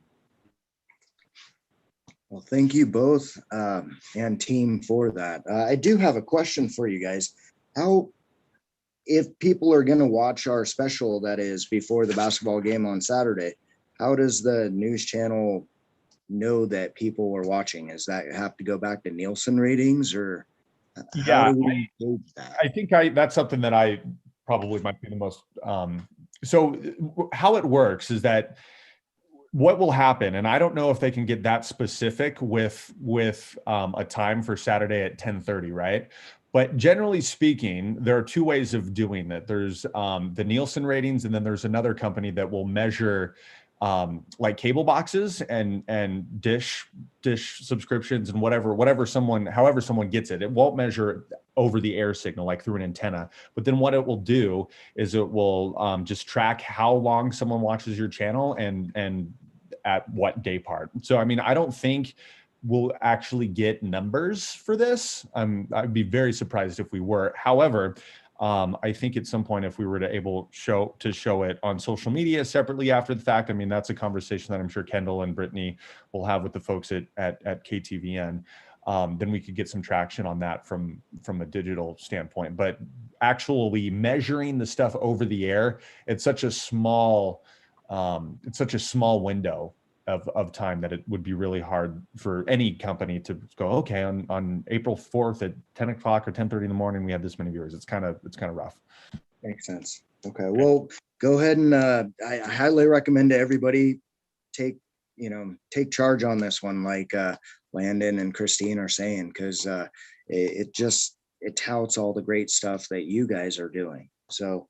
Well, thank you both and team for that. I do have a question for you guys. If people are going to watch our special that is before the basketball game on Saturday, how does the news channel know that people are watching? Is that have to go back to Nielsen ratings, or how do we do that? I think that's something that I probably might be the most. So how it works is that what will happen, and I don't know if they can get that specific with a time for Saturday at 10:30, right? But generally speaking, there are two ways of doing that. There's the Nielsen ratings, and then there's another company that will measure like cable boxes and dish subscriptions and however someone gets it. It won't measure over the air signal like through an antenna, but then what it will do is it will just track how long someone watches your channel and at what day part. So I mean, I don't think we'll actually get numbers for this. I'd be very surprised if we were. However, I think at some point, if we were to show it on social media separately after the fact, I mean, that's a conversation that I'm sure Kendall and Brittany will have with the folks at KTVN. Then we could get some traction on that from a digital standpoint. But actually measuring the stuff over the air, it's such a small window of time that it would be really hard for any company to go, okay, on April 4th at 10 o'clock or 10:30 in the morning, we have this many viewers. It's kind of rough. Makes sense. Okay. Well, go ahead and I highly recommend to everybody take charge on this one, like Landon and Christine are saying, because it touts all the great stuff that you guys are doing. So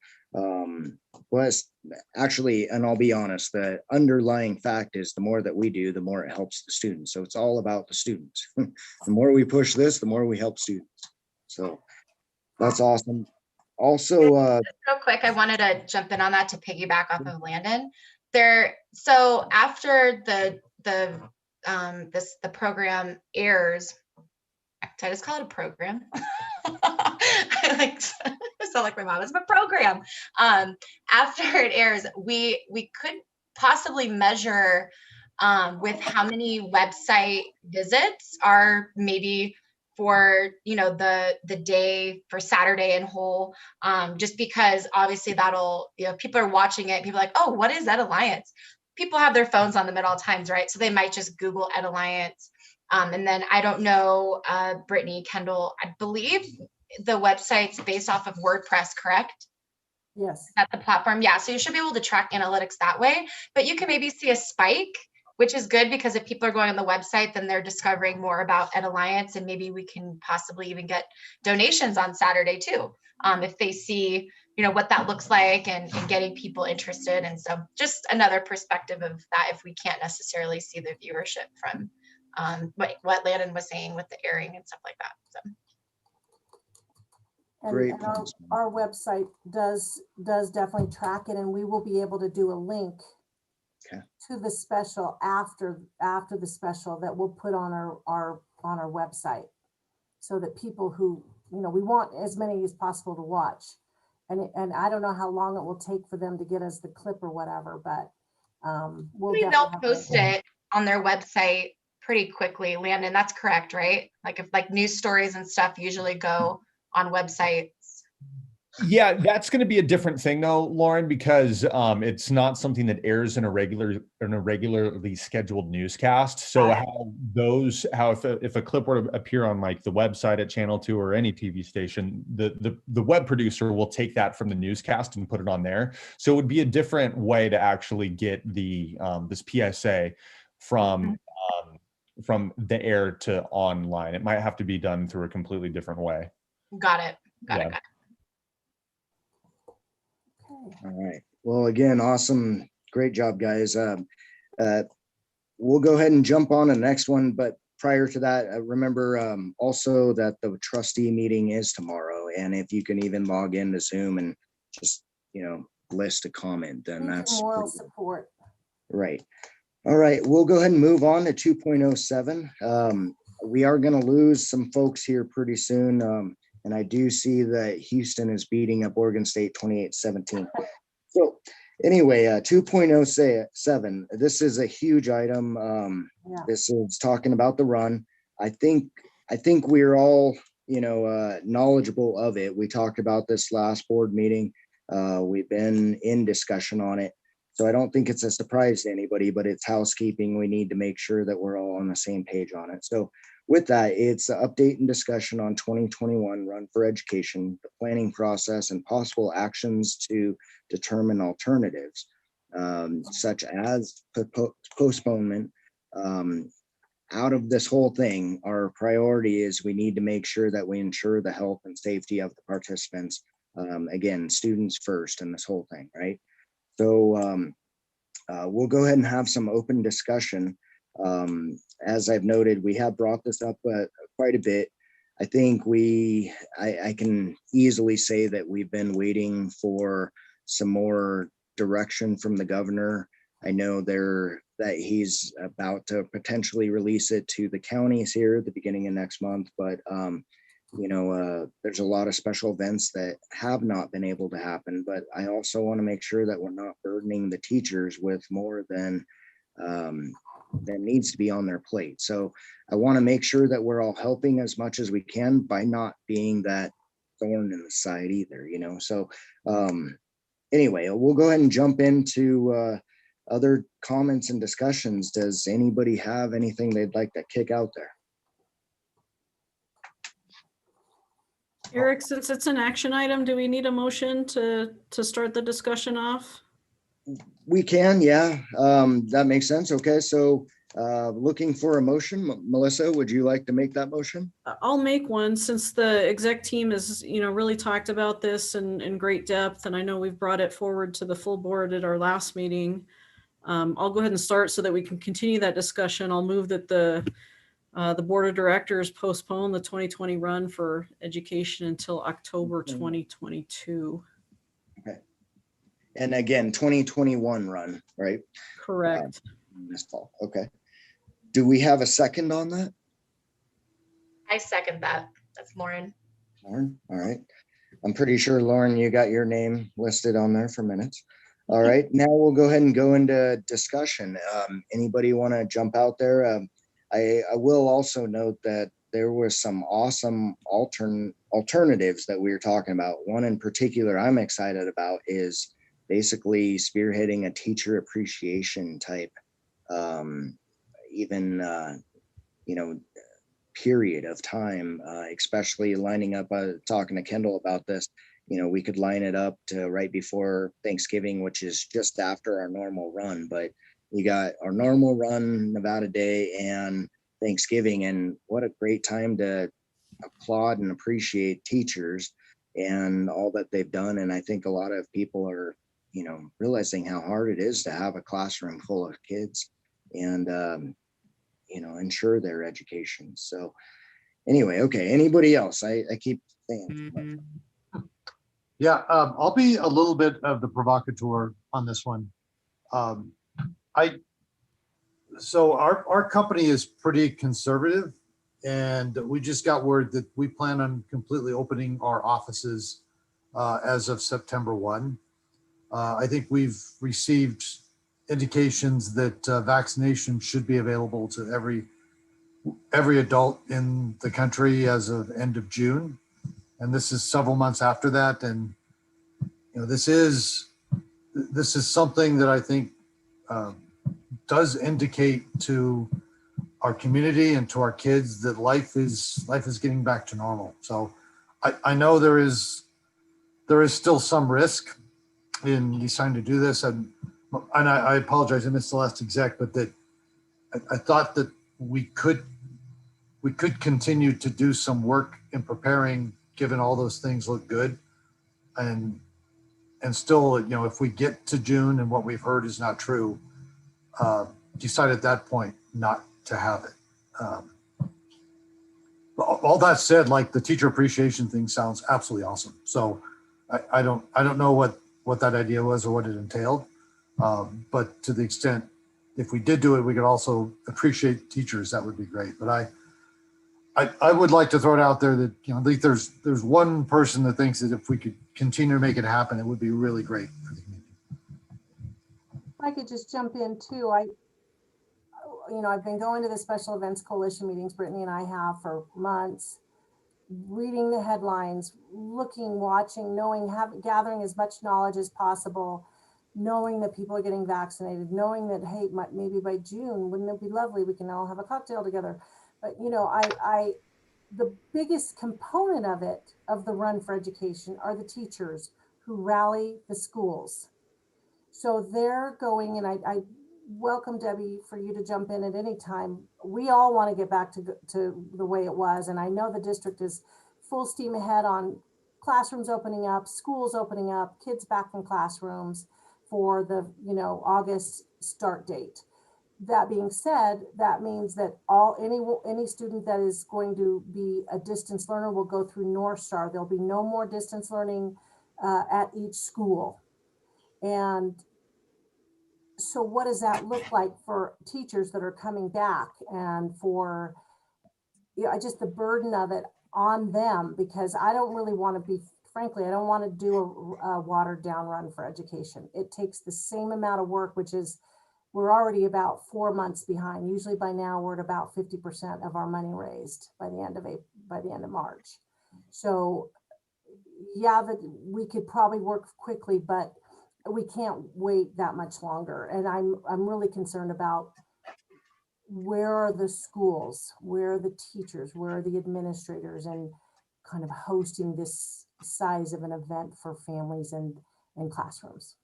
actually, and I'll be honest, the underlying fact is the more that we do, the more it helps the students. So it's all about the students. The more we push this, the more we help students. So that's awesome. Also, just real quick, I wanted to jump in on that to piggyback off of Landon. So after the program airs, did I just call it a program? I sound like my mom. It's a program. After it airs, we could possibly measure with how many website visits are maybe for the day for Saturday in whole, just because obviously that'll, people are watching it, people are like, oh, what is Ed Alliance? People have their phones on them at all times, right? So they might just Google Ed Alliance. And then I don't know, Brittany, Kendall, I believe the website's based off of WordPress, correct? Yes. At the platform. Yeah. So you should be able to track analytics that way, but you can maybe see a spike, which is good because if people are going on the website, then they're discovering more about Ed Alliance, and maybe we can possibly even get donations on Saturday too. If they see, what that looks like and getting people interested. And so just another perspective of that, if we can't necessarily see the viewership from what Landon was saying with the airing and stuff like that. So. Great. And our website does definitely track it, and we will be able to do a link to the special after the special that we'll put on our website, so that people who we want as many as possible to watch, and I don't know how long it will take for them to get us the clip or whatever, but they'll post it on their website pretty quickly. Landon, that's correct, right? Like if news stories and stuff usually go on websites. Yeah, that's going to be a different thing though, Lauren, because it's not something that airs in a regularly scheduled newscast. So if a clip were to appear on like the website at Channel 2 or any TV station, the web producer will take that from the newscast and put it on there. So it would be a different way to actually get the this PSA from the air to online. It might have to be done through a completely different way. Got it. Got it. All right. Well, again, awesome. Great job, guys. We'll go ahead and jump on to the next one. But prior to that, remember also that the trustee meeting is tomorrow. And if you can even log into Zoom and just, list a comment, then that's moral support. Right. All right. We'll go ahead and move on to 2.07. We are going to lose some folks here pretty soon. And I do see that Houston is beating up Oregon State 28-17. So anyway, 2.07, this is a huge item. This is talking about the run. I think we're all, knowledgeable of it. We talked about this last board meeting. We've been in discussion on it. So I don't think it's a surprise to anybody, but it's housekeeping. We need to make sure that we're all on the same page on it. So with that, it's an update and discussion on 2021 Run for Education, the planning process, and possible actions to determine alternatives, such as postponement. Out of this whole thing, our priority is we need to make sure that we ensure the health and safety of the participants. Again, students first in this whole thing, right? So we'll go ahead and have some open discussion. As I've noted, we have brought this up quite a bit. I think I can easily say that we've been waiting for some more direction from the governor. I know that he's about to potentially release it to the counties here at the beginning of next month, but there's a lot of special events that have not been able to happen, but I also want to make sure that we're not burdening the teachers with more than needs to be on their plate. So I want to make sure that we're all helping as much as we can by not being that thorn in the side either, So anyway, we'll go ahead and jump into other comments and discussions. Does anybody have anything they'd like to kick out there? Eric, since it's an action item, do we need a motion to start the discussion off? We can, yeah. That makes sense. Okay, so looking for a motion. Melissa, would you like to make that motion? I'll make one, since the exec team has, really talked about this in great depth, and I know we've brought it forward to the full board at our last meeting. I'll go ahead and start so that we can continue that discussion. I'll move that the board of directors postpone the 2020 Run for Education until October 2022. Okay. And again, 2021 Run, right? Correct. This fall. Okay. Do we have a second on that? I second that. That's Lauren. Lauren, all right. I'm pretty sure, Lauren, you got your name listed on there for minutes. All right. Now we'll go ahead and go into discussion. Anybody want to jump out there? I will also note that there was some awesome alternatives that we were talking about. One in particular I'm excited about is basically spearheading a teacher appreciation type, period of time, especially lining up, talking to Kendall about this. We could line it up to right before Thanksgiving, which is just after our normal run, but you got our normal run, Nevada Day, and Thanksgiving, and what a great time to applaud and appreciate teachers and all that they've done. And I think a lot of people are, realizing how hard it is to have a classroom full of kids and, ensure their education. So anyway, okay, anybody else? I keep saying. Yeah, I'll be a little bit of the provocateur on this one. So our company is pretty conservative, and we just got word that we plan on completely opening our offices as of September 1. I think we've received indications that vaccination should be available to every adult in the country as of end of June. And this is several months after that. And this is something that I think does indicate to our community and to our kids that life is getting back to normal. So I know there is still some risk in deciding to do this, and I apologize, I missed the last exec, but that I thought that we could continue to do some work in preparing given all those things look good. And still, you know, if we get to June and what we've heard is not true, decide at that point not to have it. All that said, like the teacher appreciation thing sounds absolutely awesome. So I don't know what that idea was or what it entailed. But to the extent, if we did do it, we could also appreciate teachers. That would be great. But I would like to throw it out there that, you know, I think there's one person that thinks that if we could continue to make it happen, it would be really great for the community. If I could just jump in too, I've been going to the Special Events Coalition meetings, Brittany and I have, for months, reading the headlines, looking, watching, knowing, gathering as much knowledge as possible, knowing that people are getting vaccinated, knowing that, hey, maybe by June, wouldn't it be lovely? We can all have a cocktail together. But, you know, the biggest component of it, of the Run for Education, are the teachers who rally the schools. So they're going, and I welcome Debbie for you to jump in at any time. We all want to get back to the way it was. And I know the district is full steam ahead on classrooms opening up, schools opening up, kids back in classrooms for the, you know, August start date. That being said, that means that any student that is going to be a distance learner will go through North Star. There'll be no more distance learning at each school. And so what does that look like for teachers that are coming back, and for, you know, just the burden of it on them? Because I don't really want to be, frankly, I don't want to do a watered down Run for Education. It takes the same amount of work, which is, we're already about 4 months behind. Usually by now we're at about 50% of our money raised by the end of March. So yeah, that we could probably work quickly, but we can't wait that much longer. And I'm really concerned about, where are the schools, where are the teachers, where are the administrators, and kind of hosting this size of an event for families and classrooms.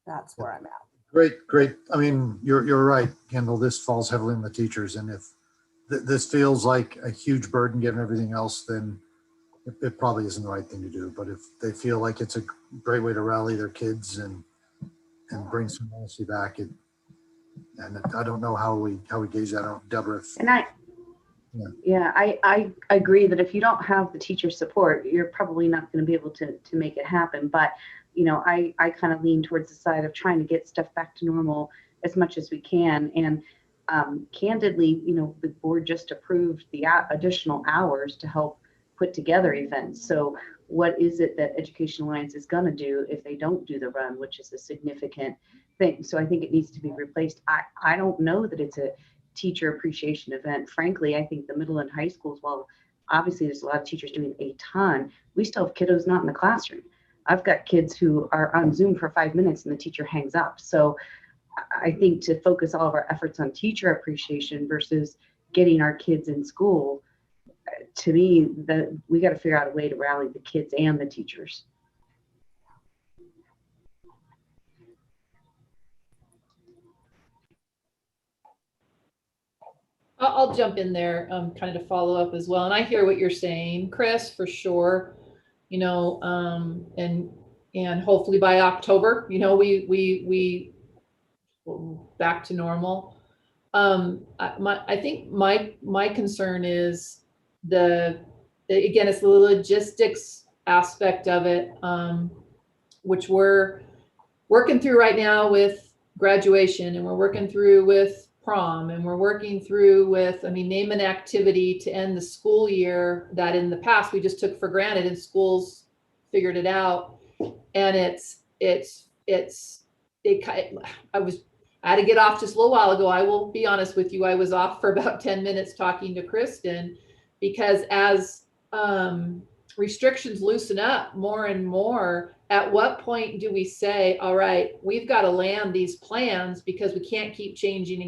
That's where I'm at. Great. I mean, you're right, Kendall. This falls heavily on the teachers, and if this feels like a huge burden given everything else, then it probably isn't the right thing to do. But if they feel like it's a great way to rally their kids and bring some normalcy back, and I don't know how we gauge that. I don't, Deborah. I agree that if you don't have the teacher support, you're probably not going to be able to make it happen. But you know, I kind of lean towards the side of trying to get stuff back to normal as much as we can. And candidly, you know, the board just approved the additional hours to help put together events. So what is it that Education Alliance is going to do if they don't do the run, which is a significant thing? So I think it needs to be replaced. I don't know that it's a teacher appreciation event. Frankly, I think the middle and high schools, while obviously there's a lot of teachers doing a ton, we still have kiddos not in the classroom. I've got kids who are on Zoom for 5 minutes and the teacher hangs up. So I think to focus all of our efforts on teacher appreciation versus getting our kids in school, to me, that we got to figure out a way to rally the kids and the teachers. I'll jump in there, kind of to follow up as well. And I hear what you're saying, Chris, for sure. You know, and hopefully by October, you know, we back to normal. I think my concern is again, it's the logistics aspect of it, which we're working through right now with graduation, and we're working through with prom, and we're working through with, I mean, name an activity to end the school year that in the past we just took for granted and schools figured it out. And I had to get off just a little while ago. I will be honest with you. I was off for about 10 minutes talking to Kristen, because as restrictions loosen up more and more, at what point do we say, all right, we've got to land these plans because we can't keep changing,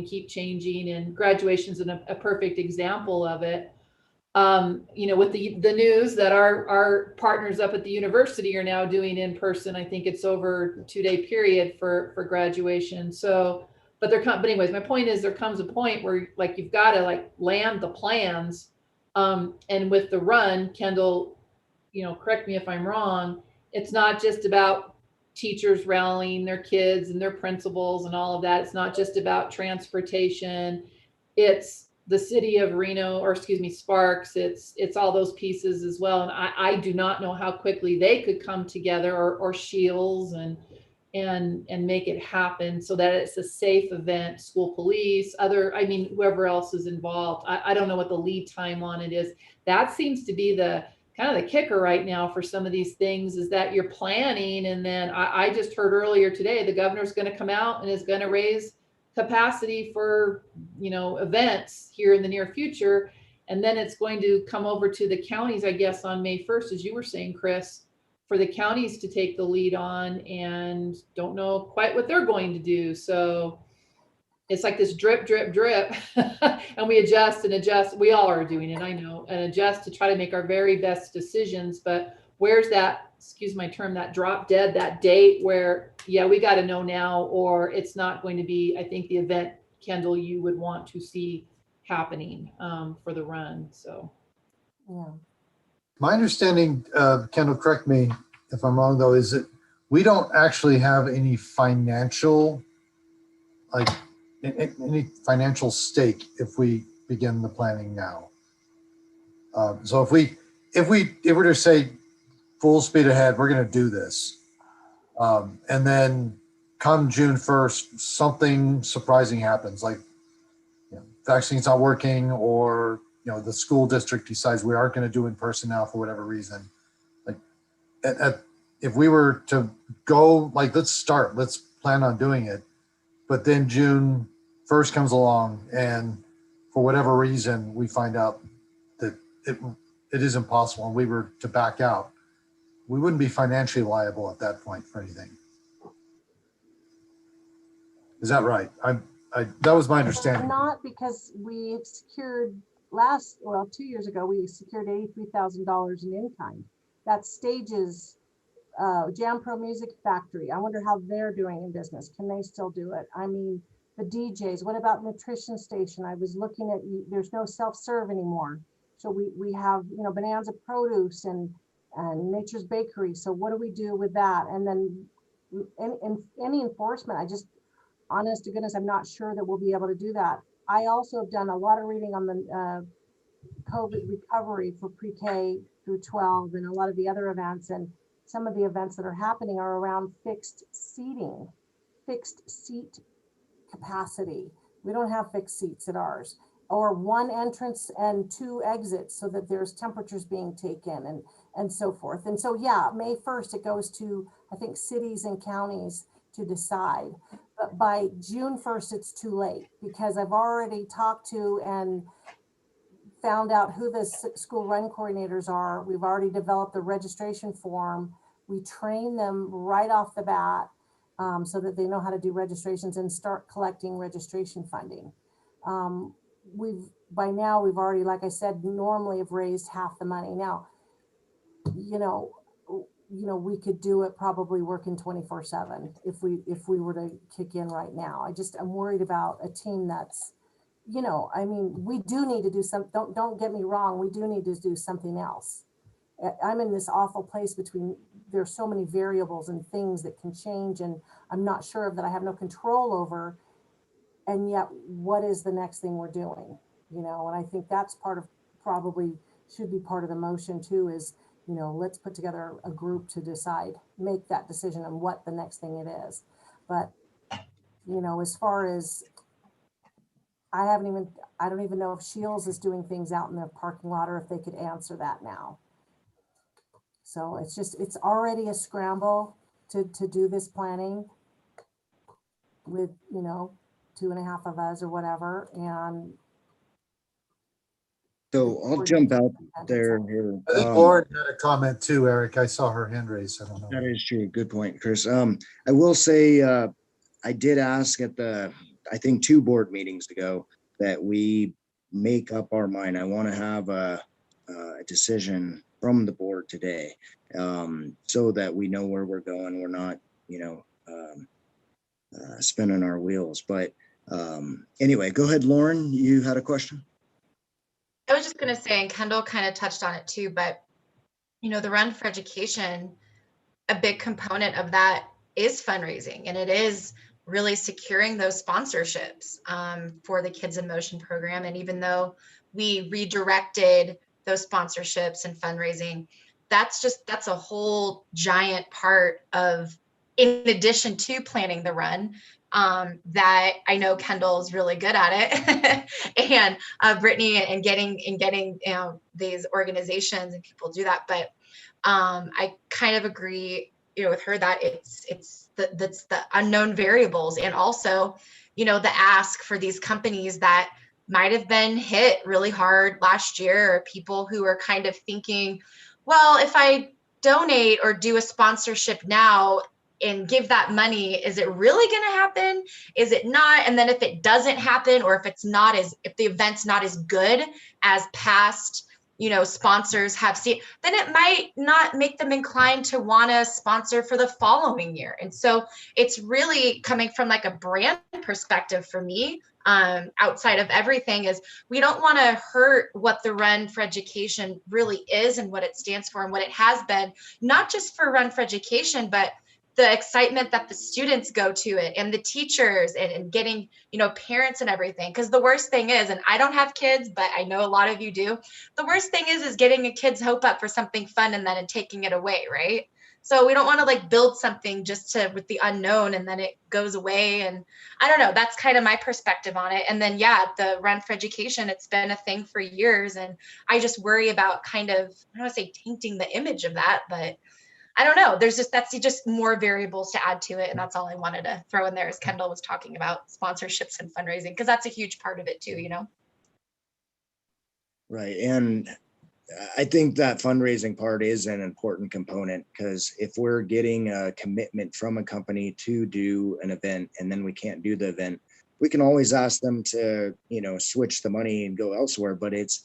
and graduation's a perfect example of it. You know, with the news that our partners up at the university are now doing in person. I think it's over a 2-day period for graduation. So, but anyways, my point is, there comes a point where like you've got to like land the plans. And with the run, Kendall, correct me if I'm wrong, it's not just about teachers rallying their kids and their principals and all of that. It's not just about transportation. It's the city of Reno, or excuse me, Sparks. It's all those pieces as well. And I do not know how quickly they could come together, or Shields and make it happen so that it's a safe event. School police, whoever else is involved. I don't know what the lead time on it is. That seems to be the kind of the kicker right now for some of these things, is that you're planning. And then I just heard earlier today, the governor's going to come out and is going to raise capacity for, events here in the near future. And then it's going to come over to the counties, I guess, on May 1st, as you were saying, Chris, for the counties to take the lead on, and don't know quite what they're going to do. So it's like this drip, drip, drip, and we adjust and adjust. We all are doing it, I know, and adjust to try to make our very best decisions. But where's that, excuse my term, that drop dead, that date where, yeah, we got to know now, or it's not going to be, I think, the event, Kendall, you would want to see happening for the run. So, yeah. My understanding, Kendall, correct me if I'm wrong though, is that we don't actually have any financial, any financial stake if we begin the planning now. So if we were to say full speed ahead, we're going to do this, and then come June 1st, something surprising happens, like vaccine's not working, or the school district decides we aren't going to do in person now for whatever reason. Like, if we were to go, let's plan on doing it, but then June 1st comes along, and for whatever reason we find out that it is impossible, and we were to back out, we wouldn't be financially liable at that point for anything. Is that right? That was my understanding. Not, because we secured 2 years ago, we secured $83,000 in in-kind. That's Stages, Jam Pro Music Factory. I wonder how they're doing in business. Can they still do it? I mean, the DJs, what about Nutrition Station? I was looking at, there's no self-serve anymore. So we have, Bonanza Produce and Nature's Bakery. So what do we do with that? And then any enforcement, honest to goodness, I'm not sure that we'll be able to do that. I also have done a lot of reading on the COVID recovery for pre-K through 12 and a lot of the other events. And some of the events that are happening are around fixed seat capacity. We don't have fixed seats at ours, or one entrance and 2 exits so that there's temperatures being taken and so forth. And so, yeah, May 1st, it goes to, I think, cities and counties to decide. But by June 1st, it's too late, because I've already talked to and found out who the school run coordinators are. We've already developed the registration form. We train them right off the bat so that they know how to do registrations and start collecting registration funding. By now we've already, like I said, normally have raised half the money. Now, we could do it, probably working 24/7 if we were to kick in right now. I'm worried about a team that's, we do need to do don't get me wrong. We do need to do something else. I'm in this awful place between, there's so many variables and things that can change, and I'm not sure that I have no control over. And yet, what is the next thing we're doing? And I think that's probably should be part of the motion too, is, let's put together a group to make that decision on what the next thing it is. But, as far as, I don't even know if Shields is doing things out in their parking lot, or if they could answer that now. So it's already a scramble to do this planning with, 2.5 of us or whatever. And so I'll jump out there here. I think Lauren had a comment too, Eric. I saw her hand raised. I don't know. That is true. Good point, Chris. I will say I did ask at I think 2 board meetings ago, that we make up our mind. I want to have a decision from the board today, so that we know where we're going. We're not, spinning our wheels. But anyway, go ahead, Lauren. You had a question? I was just going to say, and Kendall kind of touched on it too, but, the Run for Education, a big component of that is fundraising, and it is really securing those sponsorships for the Kids in Motion program. And even though we redirected those sponsorships and fundraising, that's a whole giant part of, in addition to planning the run, that I know Kendall's really good at it, and Brittany, and getting these organizations and people do that. But I kind of agree, with her that it's the unknown variables, and also, the ask for these companies that might have been hit really hard last year, or people who are kind of thinking, well, if I donate or do a sponsorship now and give that money, is it really going to happen? Is it not? And then if it doesn't happen, or if the event's not as good as past, sponsors have seen, then it might not make them inclined to want to sponsor for the following year. And so it's really coming from like a brand perspective for me, outside of everything, is we don't want to hurt what the Run for Education really is and what it stands for and what it has been, not just for Run for Education, but the excitement that the students go to it, and the teachers, and getting, parents and everything. Because the worst thing is, and I don't have kids, but I know a lot of you do, the worst thing is getting a kid's hope up for something fun and then taking it away, right? So we don't want to build something just with the unknown and then it goes away. And I don't know, that's kind of my perspective on it. And then, the Run for Education, it's been a thing for years. And I just worry about kind of, I don't want to say tainting the image of that, but I don't know. That's just more variables to add to it. And that's all I wanted to throw in there, as Kendall was talking about sponsorships and fundraising, because that's a huge part of it too, Right. And I think that fundraising part is an important component, because if we're getting a commitment from a company to do an event and then we can't do the event, we can always ask them to, switch the money and go elsewhere, but it's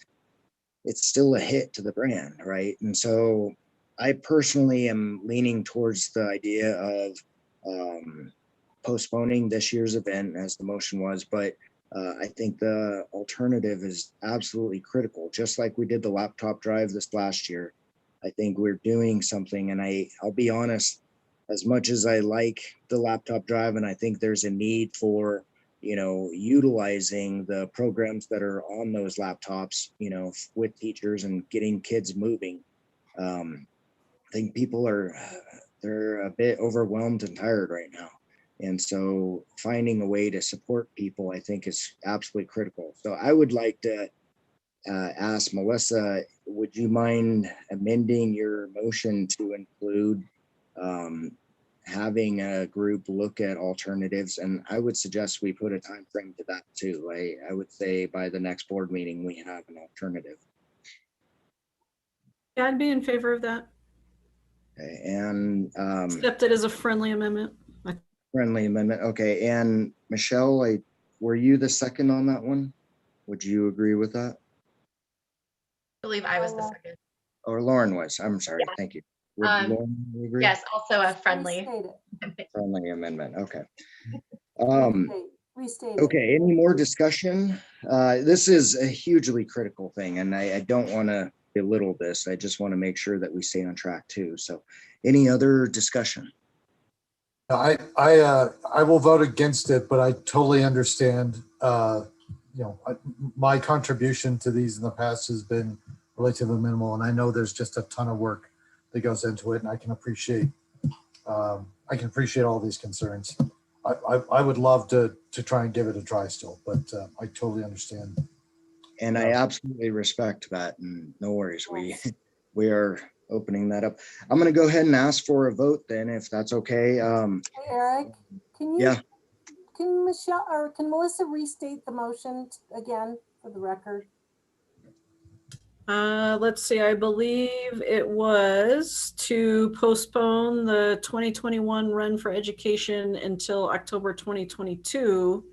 still a hit to the brand, right? And so I personally am leaning towards the idea of postponing this year's event, as the motion was, but I think the alternative is absolutely critical. Just like we did the laptop drive this last year, I think we're doing something, and I'll be honest, as much as I like the laptop drive, and I think there's a need for, utilizing the programs that are on those laptops, with teachers and getting kids moving. I think people they're a bit overwhelmed and tired right now. And so finding a way to support people, I think, is absolutely critical. So I would like to ask Melissa, would you mind amending your motion to include having a group look at alternatives? And I would suggest we put a time frame to that too. I would say by the next board meeting, we have an alternative. Yeah, I'd be in favor of that. Okay, and accept it as a friendly amendment. Friendly amendment. Okay, and Michelle, were you the second on that one? Would you agree with that? I believe I was the second. Or Lauren was. I'm sorry. Yeah. Thank you. Would Lauren agree? Yes, also a friendly amendment. Okay. Restate. Okay. Any more discussion? This is a hugely critical thing, and I don't want to belittle this. I just want to make sure that we stay on track too. So, any other discussion? I will vote against it, but I totally understand. My contribution to these in the past has been relatively minimal, and I know there's just a ton of work that goes into it, and I can appreciate all these concerns. I would love to try and give it a try still, but I totally understand. And I absolutely respect that, and no worries. We are opening that up. I'm going to go ahead and ask for a vote then, if that's okay. Hey, Eric, can Michelle or can Melissa restate the motion again for the record? Let's see, I believe it was to postpone the 2021 Run for Education until October 2022.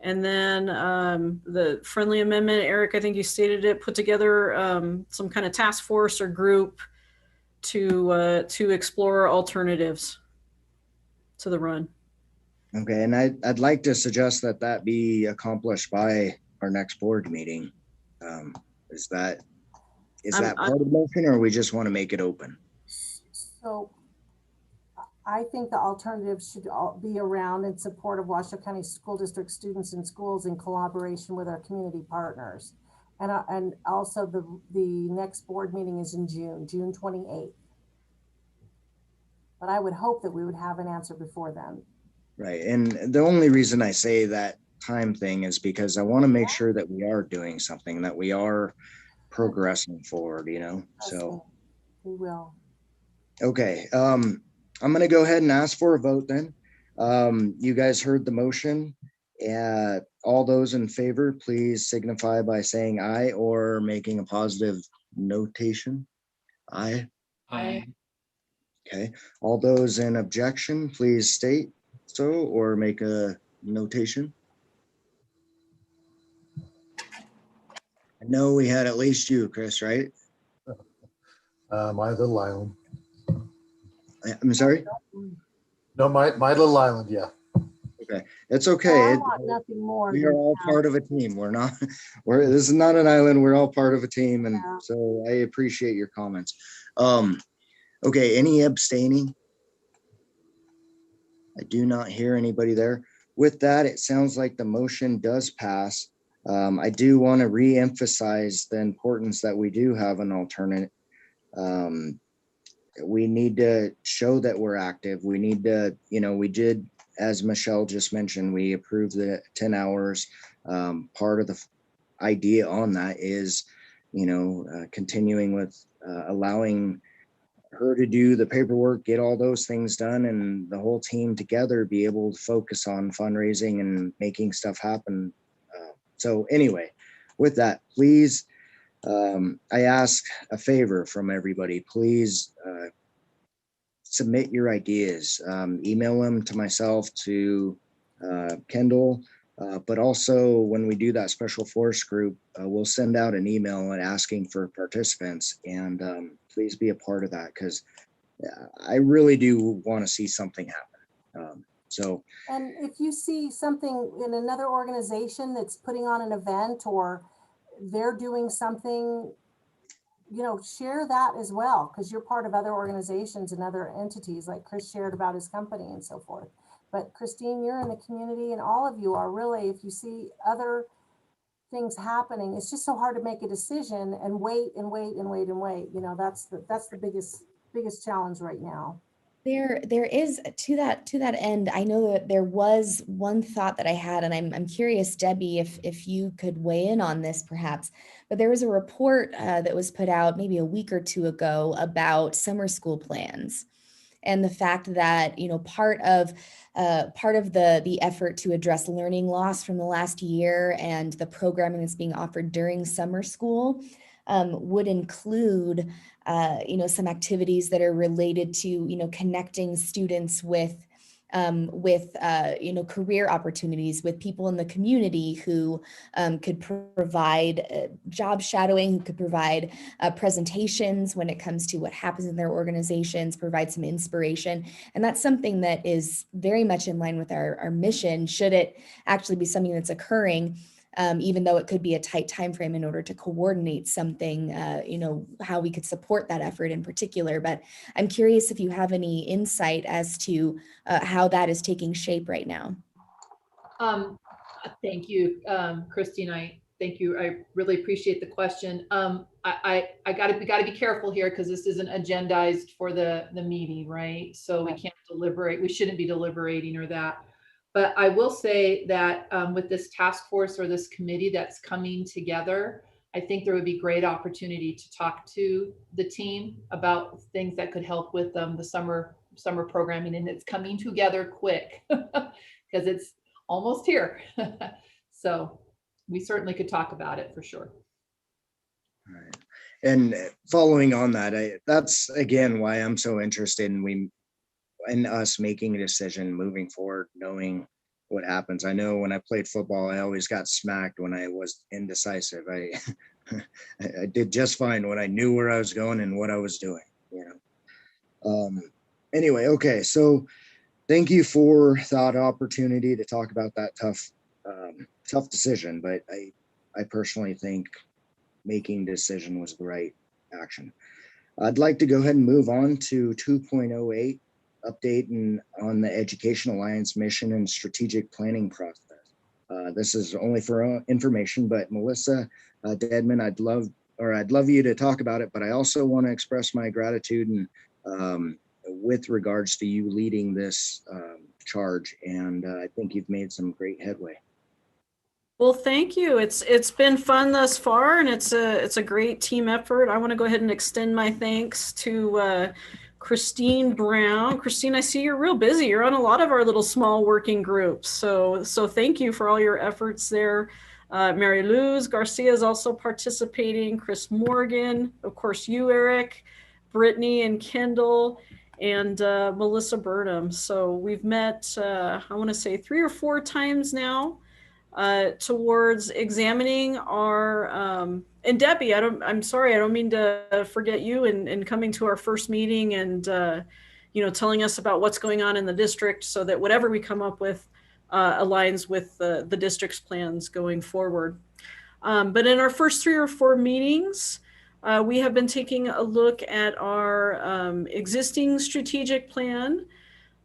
And then the friendly amendment, Eric, I think you stated it, put together some kind of task force or group to explore alternatives to the run. Okay, and I'd like to suggest that be accomplished by our next board meeting. Is that Is that part of the motion, or we just want to make it open? So I think the alternative should all be around in support of Washoe County School District students and schools in collaboration with our community partners. And also the next board meeting is in June 28th. But I would hope that we would have an answer before then. Right. And the only reason I say that time thing is because I want to make sure that we are doing something, that we are progressing forward, you know, so. We will. Okay. I'm going to go ahead and ask for a vote then. You guys heard the motion. All those in favor, please signify by saying aye or making a positive notation. Aye. Aye. Okay. All those in objection, please state so or make a notation. I know we had at least you, Chris, right? My little island. I'm sorry? No, my little island, yeah. Okay, it's okay. I want nothing more. We are all part of a team. We're not, this is not an island. We're all part of a team. And so I appreciate your comments. Okay, any abstaining? I do not hear anybody there. With that, it sounds like the motion does pass. I do want to re-emphasize the importance that we do have an alternate. We need to show that we're active. We need to, you know, we did, as Michelle just mentioned, we approved the 10 hours. Part of the idea on that is, you know, continuing with allowing her to do the paperwork, get all those things done, and the whole team together be able to focus on fundraising and making stuff happen. So anyway, with that, please, I ask a favor from everybody. Please submit your ideas. Email them to myself, to Kendall, but also when we do that special force group, we'll send out an email and asking for participants, and please be a part of that, because I really do want to see something happen. And if you see something in another organization that's putting on an event, or they're doing something, you know, share that as well, because you're part of other organizations and other entities, like Chris shared about his company and so forth. But Christine, you're in the community, and all of you are really, if you see other things happening, it's just so hard to make a decision and wait and wait and wait and wait. You know, that's the biggest challenge right now. There is to that end. I know that there was one thought that I had, and I'm curious, Debbie, if you could weigh in on this perhaps. But there was a report that was put out maybe a week or two ago about summer school plans, and the fact that, you know, part of the effort to address learning loss from the last year and the programming that's being offered during summer school would include, you know, some activities that are related to, you know, connecting students with you know, career opportunities, with people in the community who could provide job shadowing, who could provide presentations when it comes to what happens in their organizations, provide some inspiration. And that's something that is very much in line with our mission, should it actually be something that's occurring. Even though it could be a tight time frame in order to coordinate something, you know, how we could support that effort in particular. But I'm curious if you have any insight as to how that is taking shape right now. Thank you, Christine. Thank you. I really appreciate the question. We got to be careful here, because this isn't agendized for the meeting, right? So we can't deliberate. We shouldn't be deliberating or that. But I will say that with this task force or this committee that's coming together, I think there would be great opportunity to talk to the team about things that could help with the summer programming, and it's coming together quick because it's almost here. So we certainly could talk about it for sure. All right. And following on that, that's again why I'm so interested in us making a decision moving forward, knowing what happens. I know when I played football, I always got smacked when I was indecisive. I did just fine when I knew where I was going and what I was doing, you know. Anyway, okay, so thank you for that opportunity to talk about that tough decision, but I personally think making decision was the right action. I'd like to go ahead and move on to 2.08, updating on the Education Alliance mission and strategic planning process. This is only for information, but Melissa Dedman, I'd love you to talk about it, but I also want to express my gratitude and with regards to you leading this charge, and I think you've made some great headway. Well, thank you. It's been fun thus far, and it's a great team effort. I want to go ahead and extend my thanks to Christine Brown. Christine, I see you're real busy. You're on a lot of our little small working groups. So thank you for all your efforts there. Mary Luz Garcia is also participating. Chris Morgan, of course, you, Eric, Brittany and Kendall, and Melissa Burnham. So we've met, I want to say 3 or 4 times now. Towards examining our, and Debbie, I'm sorry, I don't mean to forget you and coming to our first meeting and, telling us about what's going on in the district so that whatever we come up with aligns with the district's plans going forward. But in our first 3 or 4 meetings, we have been taking a look at our existing strategic plan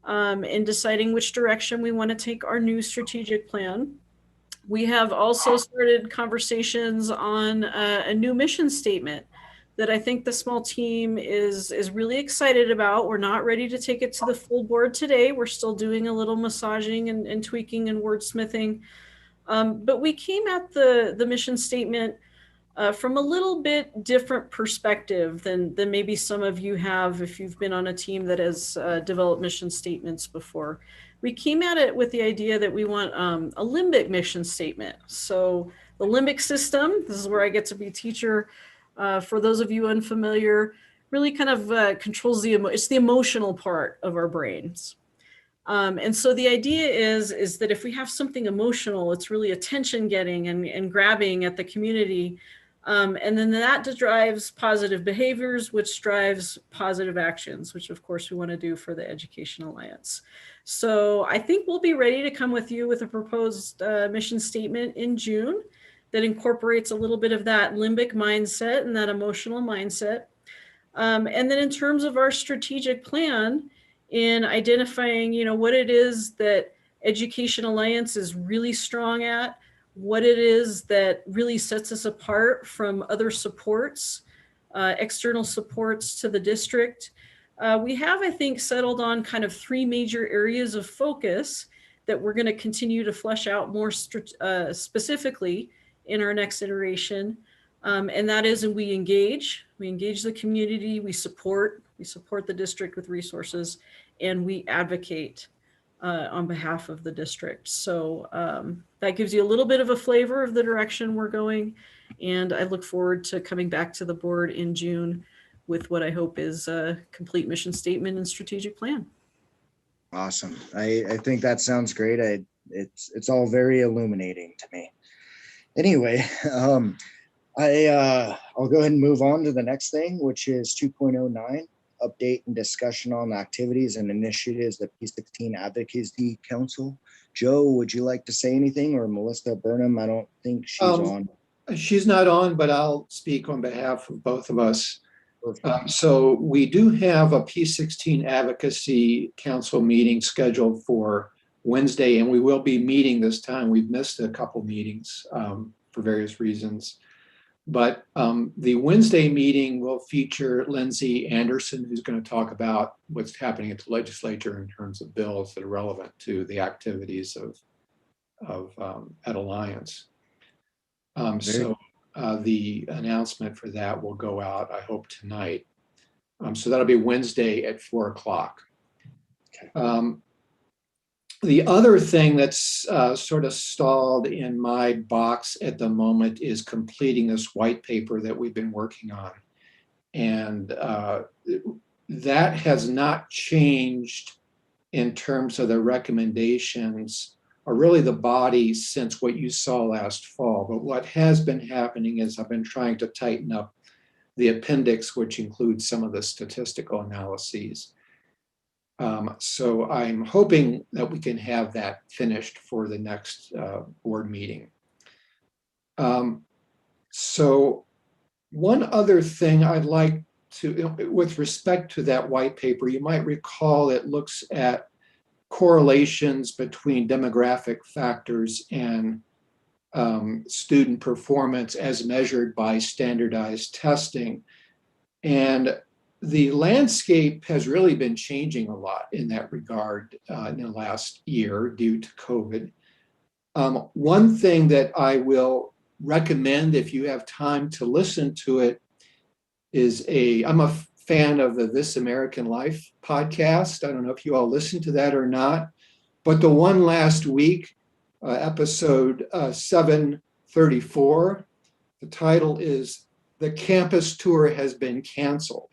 and deciding which direction we want to take our new strategic plan. We have also started conversations on a new mission statement that I think the small team is really excited about. We're not ready to take it to the full board today. We're still doing a little massaging and tweaking and wordsmithing. But we came at the mission statement from a little bit different perspective than maybe some of you have if you've been on a team that has developed mission statements before. We came at it with the idea that we want a Limbic mission statement. So the Limbic system, this is where I get to be teacher. For those of you unfamiliar, really kind of controls it's the emotional part of our brains. And so the idea is that if we have something emotional, it's really attention getting and grabbing at the community. And then that drives positive behaviors, which drives positive actions, which of course we want to do for the Education Alliance. So I think we'll be ready to come with you with a proposed mission statement in June that incorporates a little bit of that limbic mindset and that emotional mindset. And then in terms of our strategic plan, in identifying, what it is that Education Alliance is really strong at, what it is that really sets us apart from other supports, external supports to the district. We have, I think, settled on kind of 3 major areas of focus that we're going to continue to flesh out more specifically in our next iteration. And that is, and we engage the community, we support the district with resources, and we advocate on behalf of the district. So that gives you a little bit of a flavor of the direction we're going. And I look forward to coming back to the board in June with what I hope is a complete mission statement and strategic plan. Awesome. I think that sounds great. It's all very illuminating to me. Anyway, I'll go ahead and move on to the next thing, which is 2.09, update and discussion on the activities and initiatives of P16 Advocacy Council. Joe, would you like to say anything, or Melissa Burnham? I don't think she's on. She's not on, but I'll speak on behalf of both of us. So we do have a P16 Advocacy Council meeting scheduled for Wednesday, and we will be meeting this time. We've missed a couple meetings for various reasons. But the Wednesday meeting will feature Lindsay Anderson, who's going to talk about what's happening at the legislature in terms of bills that are relevant to the activities of at Alliance. So the announcement for that will go out, I hope, tonight. So that'll be Wednesday at 4 o'clock. Okay. The other thing that's sort of stalled in my box at the moment is completing this white paper that we've been working on. And that has not changed in terms of the recommendations or really the body since what you saw last fall. But what has been happening is I've been trying to tighten up the appendix, which includes some of the statistical analyses. So I'm hoping that we can have that finished for the next board meeting. So One other thing I'd like to, with respect to that white paper, you might recall it looks at correlations between demographic factors and student performance as measured by standardized testing. And the landscape has really been changing a lot in that regard in the last year due to COVID. One thing that I will recommend if you have time to listen to it is I'm a fan of the This American Life podcast. I don't know if you all listened to that or not, but the one last week, episode 734, the title is "The Campus Tour Has Been Canceled."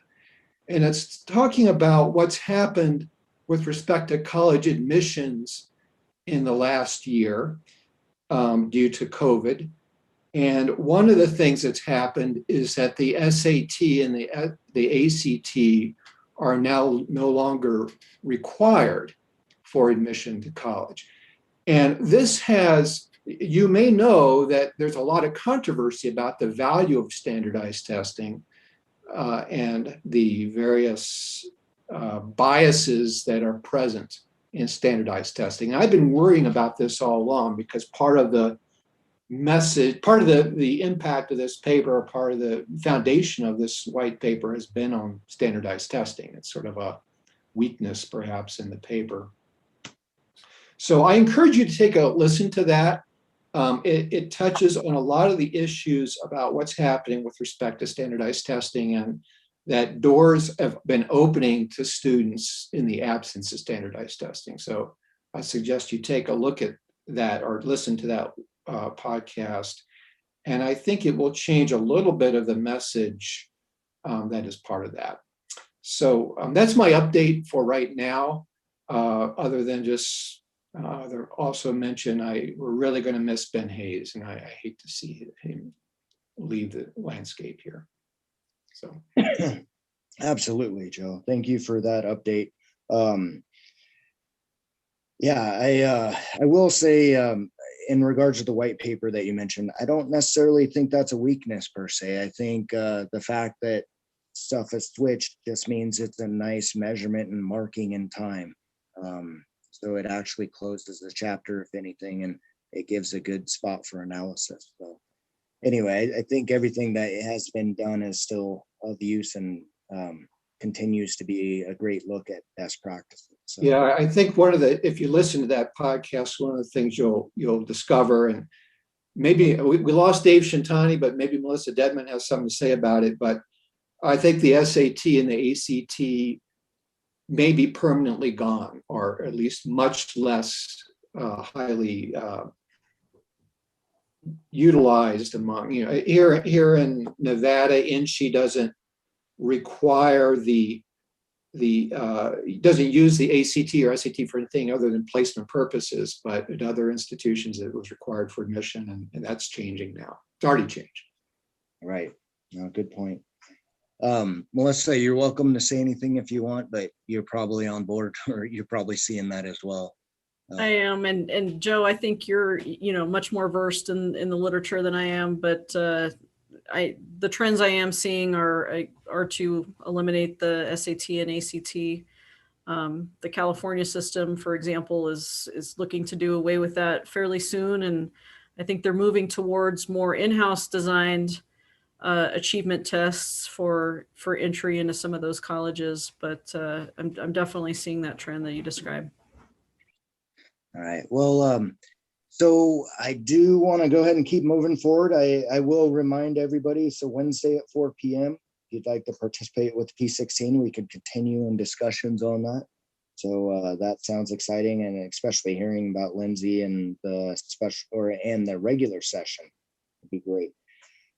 And it's talking about what's happened with respect to college admissions in the last year due to COVID. And one of the things that's happened is that the SAT and the ACT are now no longer required for admission to college. And this has, you may know that there's a lot of controversy about the value of standardized testing and the various biases that are present in standardized testing. And I've been worrying about this all along because part of the message, part of the impact of this paper, part of the foundation of this white paper has been on standardized testing. It's sort of a weakness perhaps in the paper. So I encourage you to take a listen to that. It touches on a lot of the issues about what's happening with respect to standardized testing and that doors have been opening to students in the absence of standardized testing. So I suggest you take a look at that or listen to that podcast. And I think it will change a little bit of the message that is part of that. So that's my update for right now, other than just there also mentioned we're really going to miss Ben Hayes, and I hate to see him leave the landscape here. So, absolutely, Joe. Thank you for that update. Yeah, I will say in regards to the white paper that you mentioned, I don't necessarily think that's a weakness per se. I think the fact that stuff has switched just means it's a nice measurement and marking in time. So it actually closes the chapter, if anything, and it gives a good spot for analysis. So anyway, I think everything that has been done is still of use and continues to be a great look at best practices. So. Yeah, I think if you listen to that podcast, one of the things you'll discover, and maybe we lost Dave Shintani, but maybe Melissa Dedman has something to say about it. But I think the SAT and the ACT may be permanently gone, or at least much less highly utilized among, here in Nevada. INSHE doesn't require doesn't use the ACT or SAT for anything other than placement purposes, but at other institutions it was required for admission, and that's changing now. It's already changed. Right. No, good point. Melissa, you're welcome to say anything if you want, but you're probably on board, or you're probably seeing that as well. I am, and Joe, I think you're much more versed in the literature than I am, but the trends I am seeing are to eliminate the SAT and ACT. The California system, for example, is looking to do away with that fairly soon, and I think they're moving towards more in-house designed achievement tests for entry into some of those colleges. But I'm definitely seeing that trend that you described. All right. Well, so I do want to go ahead and keep moving forward. I will remind everybody, so Wednesday at 4 p.m., if you'd like to participate with P16, we could continue in discussions on that. So that sounds exciting, and especially hearing about Lindsay and the and the regular session would be great.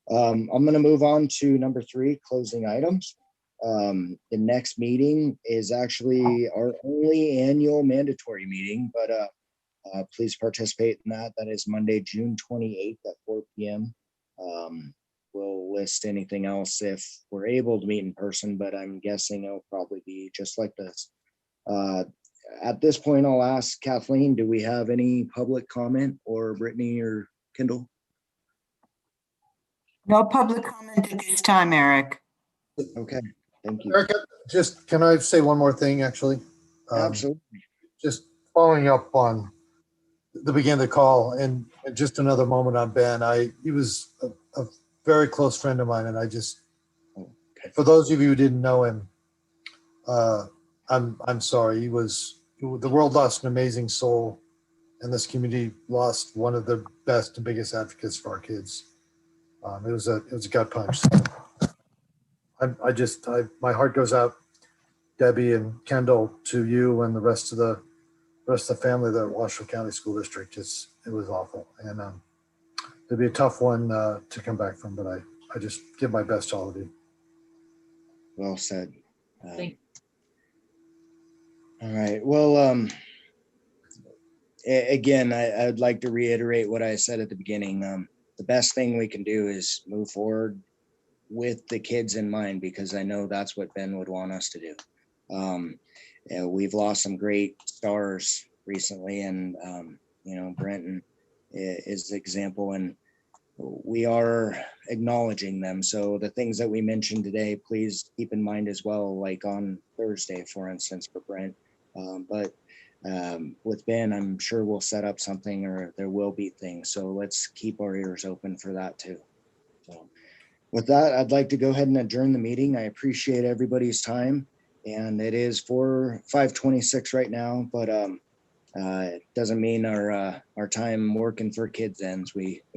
I'm going to move on to number 3, closing items. The next meeting is actually our only annual mandatory meeting, but please participate in that. That is Monday, June 28th at 4 p.m. We'll list anything else if we're able to meet in person, but I'm guessing it'll probably be just like this. At this point, I'll ask Kathleen, do we have any public comment, or Brittany or Kendall? No public comment at this time, Eric. Okay, thank you. Erica, just can I say one more thing, actually? Absolutely. Just following up on the beginning of the call, and just another moment on Ben. He was a very close friend of mine, and I just, for those of you who didn't know him, I'm sorry. The world lost an amazing soul, and this community lost one of the best and biggest advocates for our kids. It was a gut punch. My heart goes out, Debbie and Kendall, to you and the rest of the family there at Washoe County School District. It was awful, and it'd be a tough one to come back from. But I just give my best to all of you. Well said. Thank All right. Well, again, I'd like to reiterate what I said at the beginning. The best thing we can do is move forward with the kids in mind, because I know that's what Ben would want us to do. We've lost some great stars recently, and Brent is the example, and we are acknowledging them. So the things that we mentioned today, please keep in mind as well, like on Thursday, for instance, for Brent. But with Ben, I'm sure we'll set up something, or there will be things. So let's keep our ears open for that too. So with that, I'd like to go ahead and adjourn the meeting. I appreciate everybody's time, and it is 5:26 right now, but it doesn't mean our time working for kids ends. We